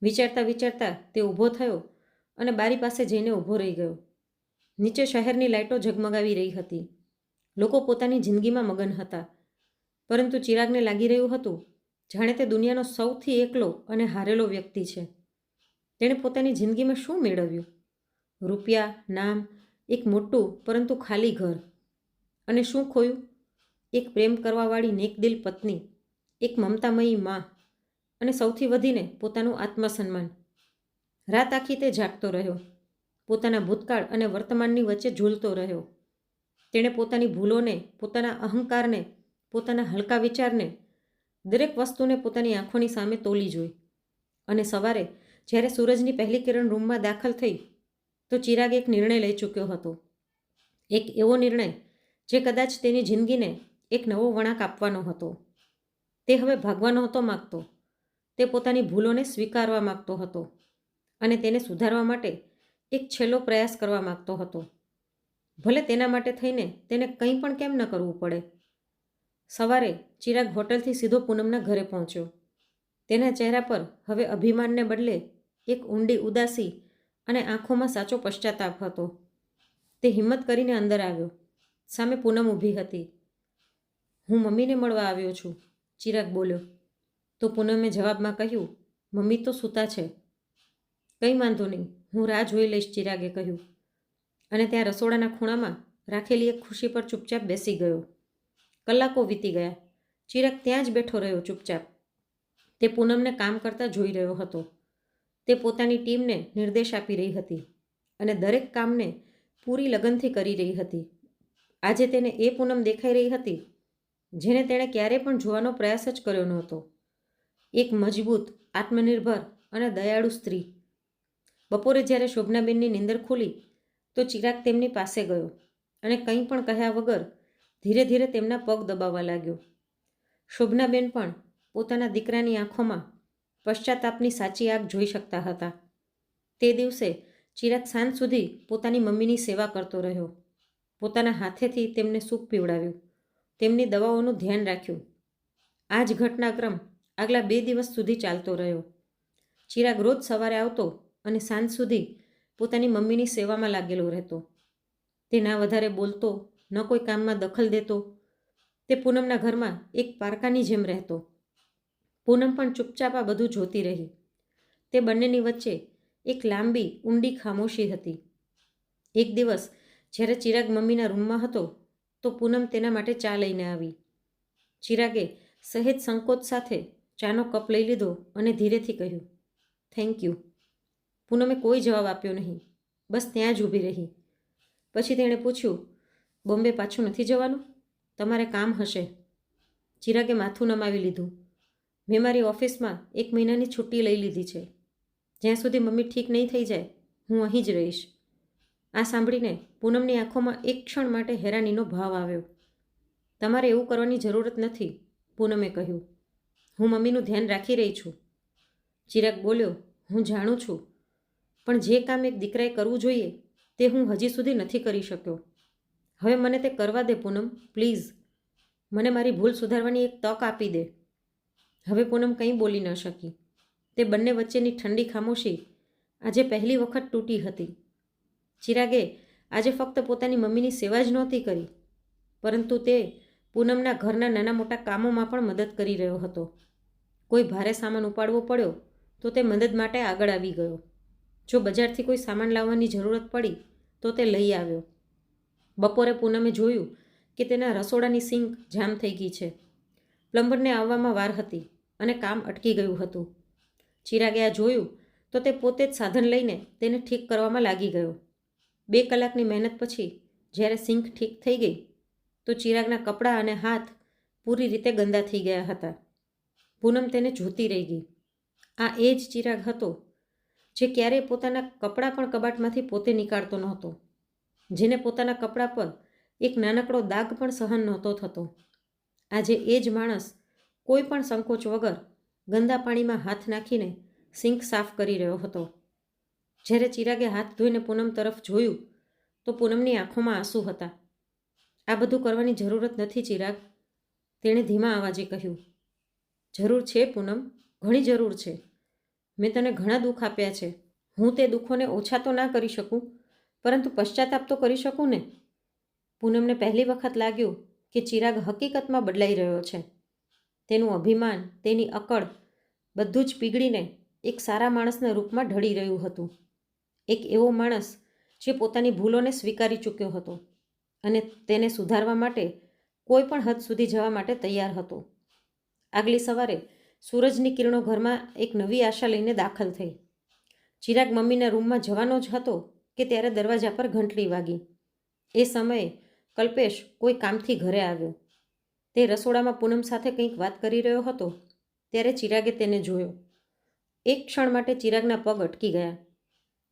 વિચારતા વિચારતા તે ઊભો થયો અને બારી પાસે જઈને ઊભો રહી ગયો. નીચે શહેરની લાઇટો ઝગમગાવી રહી હતી. લોકો પોતાની જિંદગીમાં મગન હતા, પરંતુ ચિરાગને લાગી રહ્યું હતું જાણે તે દુનિયાનો સૌથી એકલો અને હારેલો વ્યક્તિ છે. તેણે પોતાની જિંદગીમાં શું મેળવ્યું? રૂપિયા, નામ, એક મોટું પરંતુ ખાલી ઘર. અને શું ખોયું? એક પ્રેમ કરવાવાળી નેકદિલ પત્ની, એક મમતામયી મા અને સૌથી વધીને પોતાનું આત્મસન્માન. રાત આખી તે જાગતો રહ્યો, પોતાના ભૂતકાળ અને વર્તમાનની વચ્ચે ઝૂલતો રહ્યો. તેણે પોતાની ભૂલોને, પોતાના અહંકારને, પોતાના હલકા વિચારને, દરેક વસ્તુને પોતાની આંખોની સામે તોલી જોઈ. અને સવારે જ્યારે સૂરજની પહેલી કિરણ રૂમમાં દાખલ થઈ તો ચિરાગ એક નિર્ણય લઈ ચૂક્યો હતો. એક એવો નિર્ણય જે કદાચ તેની જિંદગીને એક નવો વળાંક આપવાનો હતો. તે હવે ભાગવા નહોતો માગતો. તે પોતાની ભૂલોને સ્વીકારવા માગતો હતો અને તેને સુધારવા માટે એક છેલ્લો પ્રયાસ કરવા માગતો હતો. ભલે તેના માટે થઈને તેને કંઈ પણ કેમ ન કરવું પડે. સવારે ચિરાગ હોટલથી સીધો પૂનમના ઘરે પહોંચ્યો. તેના ચહેરા પર હવે અભિમાનને બદલે એક ઊંડી ઉદાસી અને આંખોમાં સાચો પશ્ચાતાપ હતો. તે હિંમત કરીને અંદર આવ્યો. સામે પૂનમ ઊભી હતી. હું મમ્મીને મળવા આવ્યો છું, ચિરાગ બોલ્યો. તો પૂનમે જવાબમાં કહ્યું, મમ્મી તો સૂતા છે. કંઈ વાંધો નહીં, હું રાહ જોઈ લઈશ, ચિરાગે કહ્યું. અને ત્યાં રસોડાના ખૂણામાં રાખેલી એક ખુરશી પર ચૂપચાપ બેસી ગયો. કલાકો વીતી ગયા. ચિરાગ ત્યાં જ બેઠો રહ્યો, ચૂપચાપ. તે પૂનમને કામ કરતા જોઈ રહ્યો હતો. તે પોતાની ટીમને નિર્દેશ આપી રહી હતી અને દરેક કામને પૂરી લગનથી કરી રહી હતી. આજે તેને એ પૂનમ દેખાઈ રહી હતી જેને તેણે ક્યારેય પણ જોવાનો પ્રયાસ જ કર્યો નહોતો. એક મજબૂત, આત્મનિર્ભર અને દયાળુ સ્ત્રી. બપોરે જ્યારે શોભનાબેનની નીંદર ખુલી તો ચિરાગ તેમની પાસે ગયો અને કંઈ પણ કહ્યા વગર ધીરે ધીરે તેમના પગ દબાવવા લાગ્યો. શોભનાબેન પણ પોતાના દીકરાની આંખોમાં પશ્ચાતાપની સાચી આગ જોઈ શકતા હતા. તે દિવસે ચિરાગ સાંજ સુધી પોતાની મમ્મીની સેવા કરતો રહ્યો. પોતાના હાથેથી તેમને સૂપ પીવડાવ્યું, તેમની દવાઓનું ધ્યાન રાખ્યું. આ જ ઘટનાક્રમ આગલા 2 દિવસ સુધી ચાલતો રહ્યો. ચિરાગ રોજ સવારે આવતો અને સાંજ સુધી પોતાની મમ્મીની સેવામાં લાગેલો રહેતો. તે ના વધારે બોલતો, ન કોઈ કામમાં દખલ દેતો. તે પૂનમના ઘરમાં એક પારકાની જેમ રહેતો. પૂનમ પણ ચૂપચાપ આ બધું જોતી રહી. તે બંનેની વચ્ચે એક લાંબી, ઊંડી ખામોશી હતી. એક દિવસ જ્યારે ચિરાગ મમ્મીના રૂમમાં હતો તો પૂનમ તેના માટે ચા લઈને આવી. ચિરાગે સહેજ સંકોચ સાથે ચાનો કપ લઈ લીધો અને ધીરેથી કહ્યું, થેન્ક યુ. પૂનમે કોઈ જવાબ આપ્યો નહીં, બસ ત્યાં જ ઊભી રહી. પછી તેણે પૂછ્યું, બોમ્બે પાછું નથી જવાનું? તમારે કામ હશે. ચિરાગે માથું નમાવી લીધું. મેં મારી ઓફિસમાં 1 મહિનાની છુટ્ટી લઈ લીધી છે. જ્યાં સુધી મમ્મી ઠીક નહીં થઈ જાય હું અહીં જ રહીશ. આ સાંભળીને પૂનમની આંખોમાં એક ક્ષણ માટે હેરાનીનો ભાવ આવ્યો. તમારે એવું કરવાની જરૂરત નથી, પૂનમે કહ્યું. હું મમ્મીનું ધ્યાન રાખી રહી છું. ચિરાગ બોલ્યો, હું જાણું છું, પણ જે કામ એક દીકરાએ કરવું જોઈએ તે હું હજી સુધી નથી કરી શક્યો. હવે મને તે કરવા દે પૂનમ, પ્લીઝ. મને મારી ભૂલ સુધારવાની એક તક આપી દે. હવે પૂનમ કંઈ બોલી ન શકી. તે બંને વચ્ચેની ઠંડી ખામોશી આજે પહેલી વખત તૂટી હતી. ચિરાગે આજે ફક્ત પોતાની મમ્મીની સેવા જ નહોતી કરી, પરંતુ તે પૂનમના ઘરના નાના મોટા કામોમાં પણ મદદ કરી રહ્યો હતો. કોઈ ભારે સામાન ઉપાડવો પડ્યો તો તે મદદ માટે આગળ આવી ગયો. જો બજારથી કોઈ સામાન લાવવાની જરૂરત પડી તો તે લઈ આવ્યો. બપોરે પૂનમે જોયું કે તેના રસોડાની સિંક જામ થઈ ગઈ છે. પ્લમ્બરને આવવામાં વાર હતી અને કામ અટકી ગયું હતું. ચિરાગે આ જોયું તો તે પોતે જ સાધન લઈને તેને ઠીક કરવામાં લાગી ગયો. 2 કલાકની મહેનત પછી જ્યારે સિંક ઠીક થઈ ગઈ તો ચિરાગના કપડાં અને હાથ પૂરી રીતે ગંદા થઈ ગયા હતા. પૂનમ તેને જોતી રહી ગઈ. આ એ જ ચિરાગ હતો જે ક્યારેય પોતાના કપડાં પણ કબાટમાંથી પોતે નીકાળતો નહોતો, જેને પોતાના કપડાં પર એક નાનકડો દાગ પણ સહન નહોતો થતો. આજે એ જ માણસ કોઈ પણ સંકોચ વગર ગંદા પાણીમાં હાથ નાખીને સિંક સાફ કરી રહ્યો હતો. જ્યારે ચિરાગે હાથ ધોઈને પૂનમ તરફ જોયું તો પૂનમની આંખોમાં આંસુ હતા. આ બધું કરવાની જરૂરત નથી ચિરાગ, તેણે ધીમા અવાજે કહ્યું. જરૂર છે પૂનમ, ઘણી જરૂર છે. મેં તને ઘણા દુઃખ આપ્યા છે. હું તે દુઃખોને ઓછા તો ના કરી શકું, પરંતુ પશ્ચાતાપ તો કરી શકું ને. પૂનમને પહેલી વખત લાગ્યું કે ચિરાગ હકીકતમાં બદલાઈ રહ્યો છે. તેનું અભિમાન, તેની અકડ બધું જ પીગળીને એક સારા માણસના રૂપમાં ઢળી રહ્યું હતું. એક એવો માણસ જે પોતાની ભૂલોને સ્વીકારી ચૂક્યો હતો અને તેને સુધારવા માટે કોઈ પણ હદ સુધી જવા માટે તૈયાર હતો. આગલી સવારે સૂરજની કિરણો ઘરમાં એક નવી આશા લઈને દાખલ થઈ. ચિરાગ મમ્મીના રૂમમાં જવાનો જ હતો કે ત્યારે દરવાજા પર ઘંટડી વાગી. એ સમયે કલ્પેશ કોઈ કામથી ઘરે આવ્યો. તે રસોડામાં પૂનમ સાથે કંઈક વાત કરી રહ્યો હતો ત્યારે ચિરાગે તેને જોયો. એક ક્ષણ માટે ચિરાગના પગ અટકી ગયા.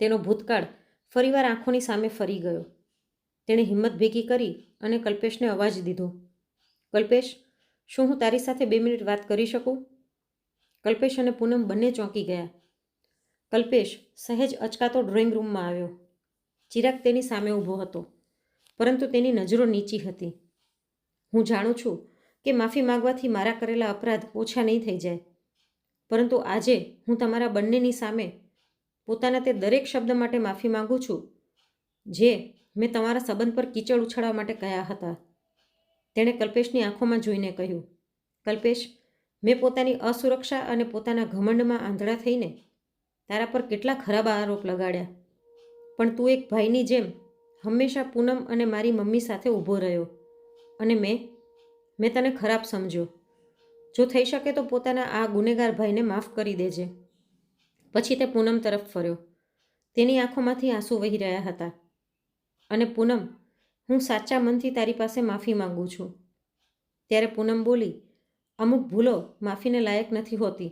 તેનો ભૂતકાળ ફરીવાર આંખોની સામે ફરી ગયો. તેણે હિંમત ભેગી કરી અને કલ્પેશને અવાજ દીધો. કલ્પેશ, શું હું તારી સાથે 2 મિનિટ વાત કરી શકું? કલ્પેશ અને પૂનમ બંને ચોંકી ગયા. કલ્પેશ સહેજ અચકાતો ડ્રોઈંગ રૂમમાં આવ્યો. ચિરાગ તેની સામે ઊભો હતો, પરંતુ તેની નજરો નીચી હતી. હું જાણું છું કે માફી માંગવાથી મારા કરેલા અપરાધ ઓછા નહીં થઈ જાય, પરંતુ આજે હું તમારા બંનેની સામે પોતાના તે દરેક શબ્દ માટે માફી માંગુ છું જે મેં તમારા સંબંધ પર કીચડ ઉછાળવા માટે કહ્યા હતા. તેણે કલ્પેશની આંખોમાં જોઈને કહ્યું. કલ્પેશ, મેં પોતાની અસુરક્ષા અને પોતાના ઘમંડમાં આંધળા થઈને તારા પર કેટલા ખરાબ આરોપ લગાડ્યા, પણ તું એક ભાઈની જેમ હંમેશા પૂનમ અને મારી મમ્મી સાથે ઊભો રહ્યો અને મેં તને ખરાબ સમજ્યો. જો થઈ શકે તો પોતાના આ ગુનેગાર ભાઈને માફ કરી દેજે. પછી તે પૂનમ તરફ ફર્યો. તેની આંખોમાંથી આંસુ વહી રહ્યા હતા. અને પૂનમ, હું સાચા મનથી તારી પાસે માફી માંગુ છું. ત્યારે પૂનમ બોલી, અમુક ભૂલો માફીને લાયક નથી હોતી.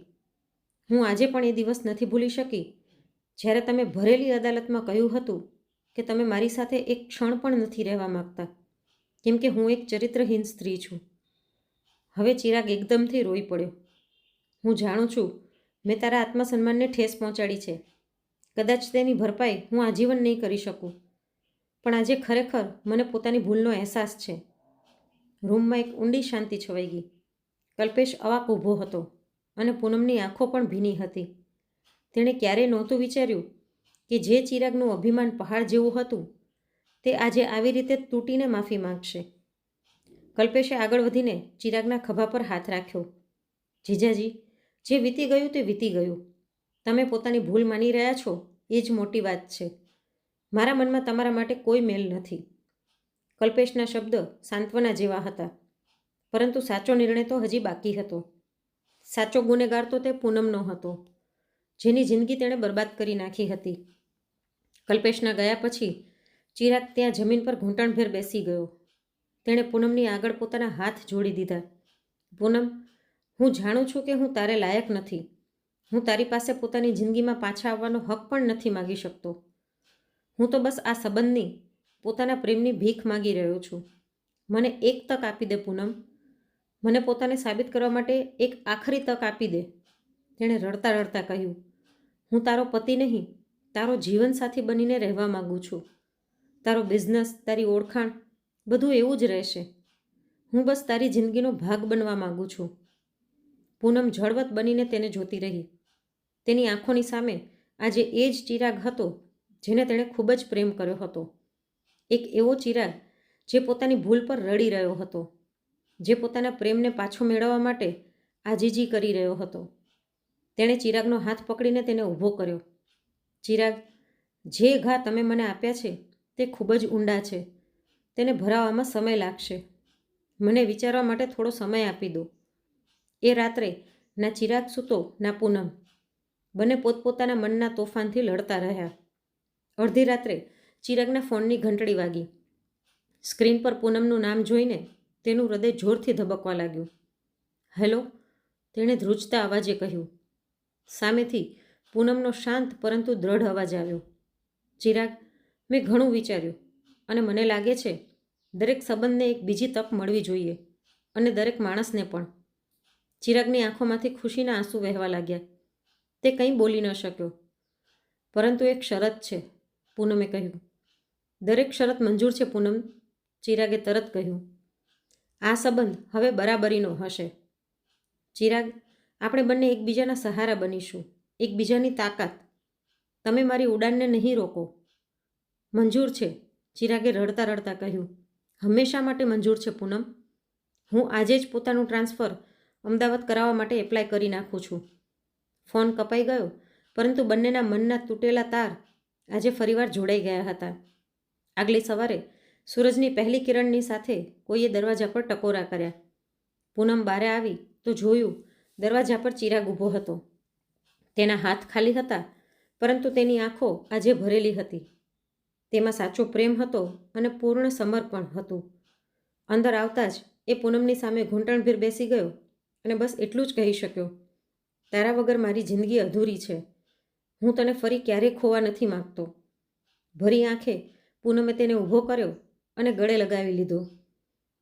હું આજે પણ એ દિવસ નથી ભૂલી શકી જ્યારે તમે ભરેલી અદાલતમાં કહ્યું હતું કે તમે મારી સાથે એક ક્ષણ પણ નથી રહેવા માગતા, કેમ કે હું એક ચરિત્રહીન સ્ત્રી છું. હવે ચિરાગ એકદમથી રોઈ પડ્યો. હું જાણું છું મેં તારા આત્મસન્માનને ઠેસ પહોંચાડી છે. કદાચ તેની ભરપાઈ હું આજીવન નહીં કરી શકું, પણ આજે ખરેખર મને પોતાની ભૂલનો અહેસાસ છે. રૂમમાં એક ઊંડી શાંતિ છવાઈ ગઈ. કલ્પેશ અવાક ઊભો હતો અને પૂનમની આંખો પણ ભીની હતી. તેણે ક્યારેય નહોતું વિચાર્યું કે જે ચિરાગનું અભિમાન પહાડ જેવું હતું તે આજે આવી રીતે તૂટીને માફી માંગશે. કલ્પેશે આગળ વધીને ચિરાગના ખભા પર હાથ રાખ્યો. જીજાજી, જે વીતી ગયું તે વીતી ગયું. તમે પોતાની ભૂલ માની રહ્યા છો એ જ મોટી વાત છે. મારા મનમાં તમારા માટે કોઈ મેલ નથી. કલ્પેશના શબ્દ સાંત્વના જેવા હતા, પરંતુ સાચો નિર્ણય તો હજી બાકી હતો. સાચો ગુનેગાર તો તે પૂનમનો હતો, જેની જિંદગી તેણે બરબાદ કરી નાખી હતી. કલ્પેશના ગયા પછી ચિરાગ ત્યાં જમીન પર ઘૂંટણભેર બેસી ગયો. તેણે પૂનમની આગળ પોતાના હાથ જોડી દીધા. પૂનમ, હું જાણું છું કે હું તારે લાયક નથી. હું તારી પાસે પોતાની જિંદગીમાં પાછા આવવાનો હક પણ નથી માગી શકતો. હું તો બસ આ સંબંધની, પોતાના પ્રેમની ભીખ માગી રહ્યો છું. મને એક તક આપી દે પૂનમ. મને પોતાને સાબિત કરવા માટે એક આખરી તક આપી દે. તેણે રડતા રડતા કહ્યું. હું તારો પતિ નહીં, તારો જીવનસાથી બનીને રહેવા માગું છું. તારો બિઝનેસ, તારી ઓળખાણ બધું એવું જ રહેશે. હું બસ તારી જિંદગીનો ભાગ બનવા માગું છું. પૂનમ જળવત બનીને તેને જોતી રહી. તેની આંખોની સામે આજે એ જ ચિરાગ હતો જેને તેણે ખૂબ જ પ્રેમ કર્યો હતો. એક એવો ચિરાગ જે પોતાની ભૂલ પર રડી રહ્યો હતો, જે પોતાના પ્રેમને પાછો મેળવવા માટે આજીજી કરી રહ્યો હતો. તેણે ચિરાગનો હાથ પકડીને તેને ઊભો કર્યો. ચિરાગ, જે ઘા તમે મને આપ્યા છે તે ખૂબ જ ઊંડા છે. તેને ભરાવામાં સમય લાગશે. મને વિચારવા માટે થોડો સમય આપી દો. એ રાત્રે ના ચિરાગ સૂતો ના પૂનમ. બંને પોતપોતાના મનના તોફાનથી લડતા રહ્યા. અડધી રાત્રે ચિરાગના ફોનની ઘંટડી વાગી. સ્ક્રીન પર પૂનમનું નામ જોઈને તેનું હૃદય જોરથી ધબકવા લાગ્યું. હેલો, તેણે ધ્રુજતા અવાજે કહ્યું. સામેથી પૂનમનો શાંત પરંતુ દ્રઢ અવાજ આવ્યો. ચિરાગ, મેં ઘણું વિચાર્યું અને મને લાગે છે દરેક સંબંધને એક બીજી તક મળવી જોઈએ, અને દરેક માણસને પણ. ચિરાગની આંખોમાંથી ખુશીના આંસુ વહેવા લાગ્યા. તે કંઈ બોલી ન શક્યો. પરંતુ એક શરત છે, પૂનમે કહ્યું. દરેક શરત મંજૂર છે પૂનમ, ચિરાગે તરત કહ્યું. આ સંબંધ હવે બરાબરીનો હશે. ચિરાગ, આપણે બંને એકબીજાના સહારા બનીશું, એકબીજાની તાકાત. તમે મારી ઉડાનને નહીં રોકો. મંજૂર છે, ચિરાગે રડતા રડતા કહ્યું. હંમેશા માટે મંજૂર છે પૂનમ. હું આજે જ પોતાનું ટ્રાન્સફર અમદાવાદ કરાવવા માટે એપ્લાય કરી નાખું છું. ફોન કપાઈ ગયો, પરંતુ બંનેના મનના તૂટેલા તાર આજે ફરીવાર જોડાઈ ગયા હતા. આગલી સવારે સૂરજની પહેલી કિરણની સાથે કોઈએ દરવાજા પર ટકોરા કર્યા. પૂનમ બહાર આવી તો જોયું દરવાજા પર ચિરાગ ઊભો હતો. તેના હાથ ખાલી હતા, પરંતુ તેની આંખો આજે ભરેલી હતી. તેમાં સાચો પ્રેમ હતો અને પૂર્ણ સમર્પણ હતું. અંદર આવતા જ એ પૂનમની સામે ઘૂંટણભીર બેસી ગયો અને બસ એટલું જ કહી શક્યો. તારા વગર મારી જિંદગી અધૂરી છે. હું તને ફરી ક્યારેય ખોવા નથી માગતો. ભરી આંખે પૂનમે તેને ઊભો કર્યો અને ગળે લગાવી લીધો.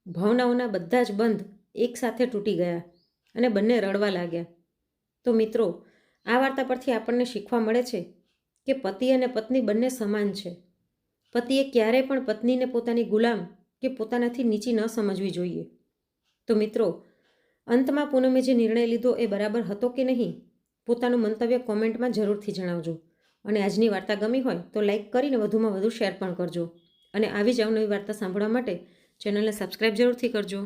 ભાવનાઓના બધા જ બંધ એકસાથે તૂટી ગયા અને બંને રડવા લાગ્યા. તો મિત્રો, આ વાર્તા પરથી આપણને શીખવા મળે છે કે પતિ અને પત્ની બંને સમાન છે. પતિએ ક્યારેય પણ પત્નીને પોતાની ગુલામ કે પોતાનાથી નીચી ન સમજવી જોઈએ. તો મિત્રો, અંતમાં પૂનમે જે નિર્ણય લીધો એ બરાબર હતો કે નહીં, પોતાનું મંતવ્ય કોમેન્ટમાં જરૂરથી જણાવજો. અને આજની વાર્તા ગમી હોય તો લાઈક કરીને વધુમાં વધુ શેર પણ કરજો. અને આવી જ અવનવી વાર્તા સાંભળવા માટે ચેનલને સબસ્ક્રાઈબ જરૂરથી કરજો.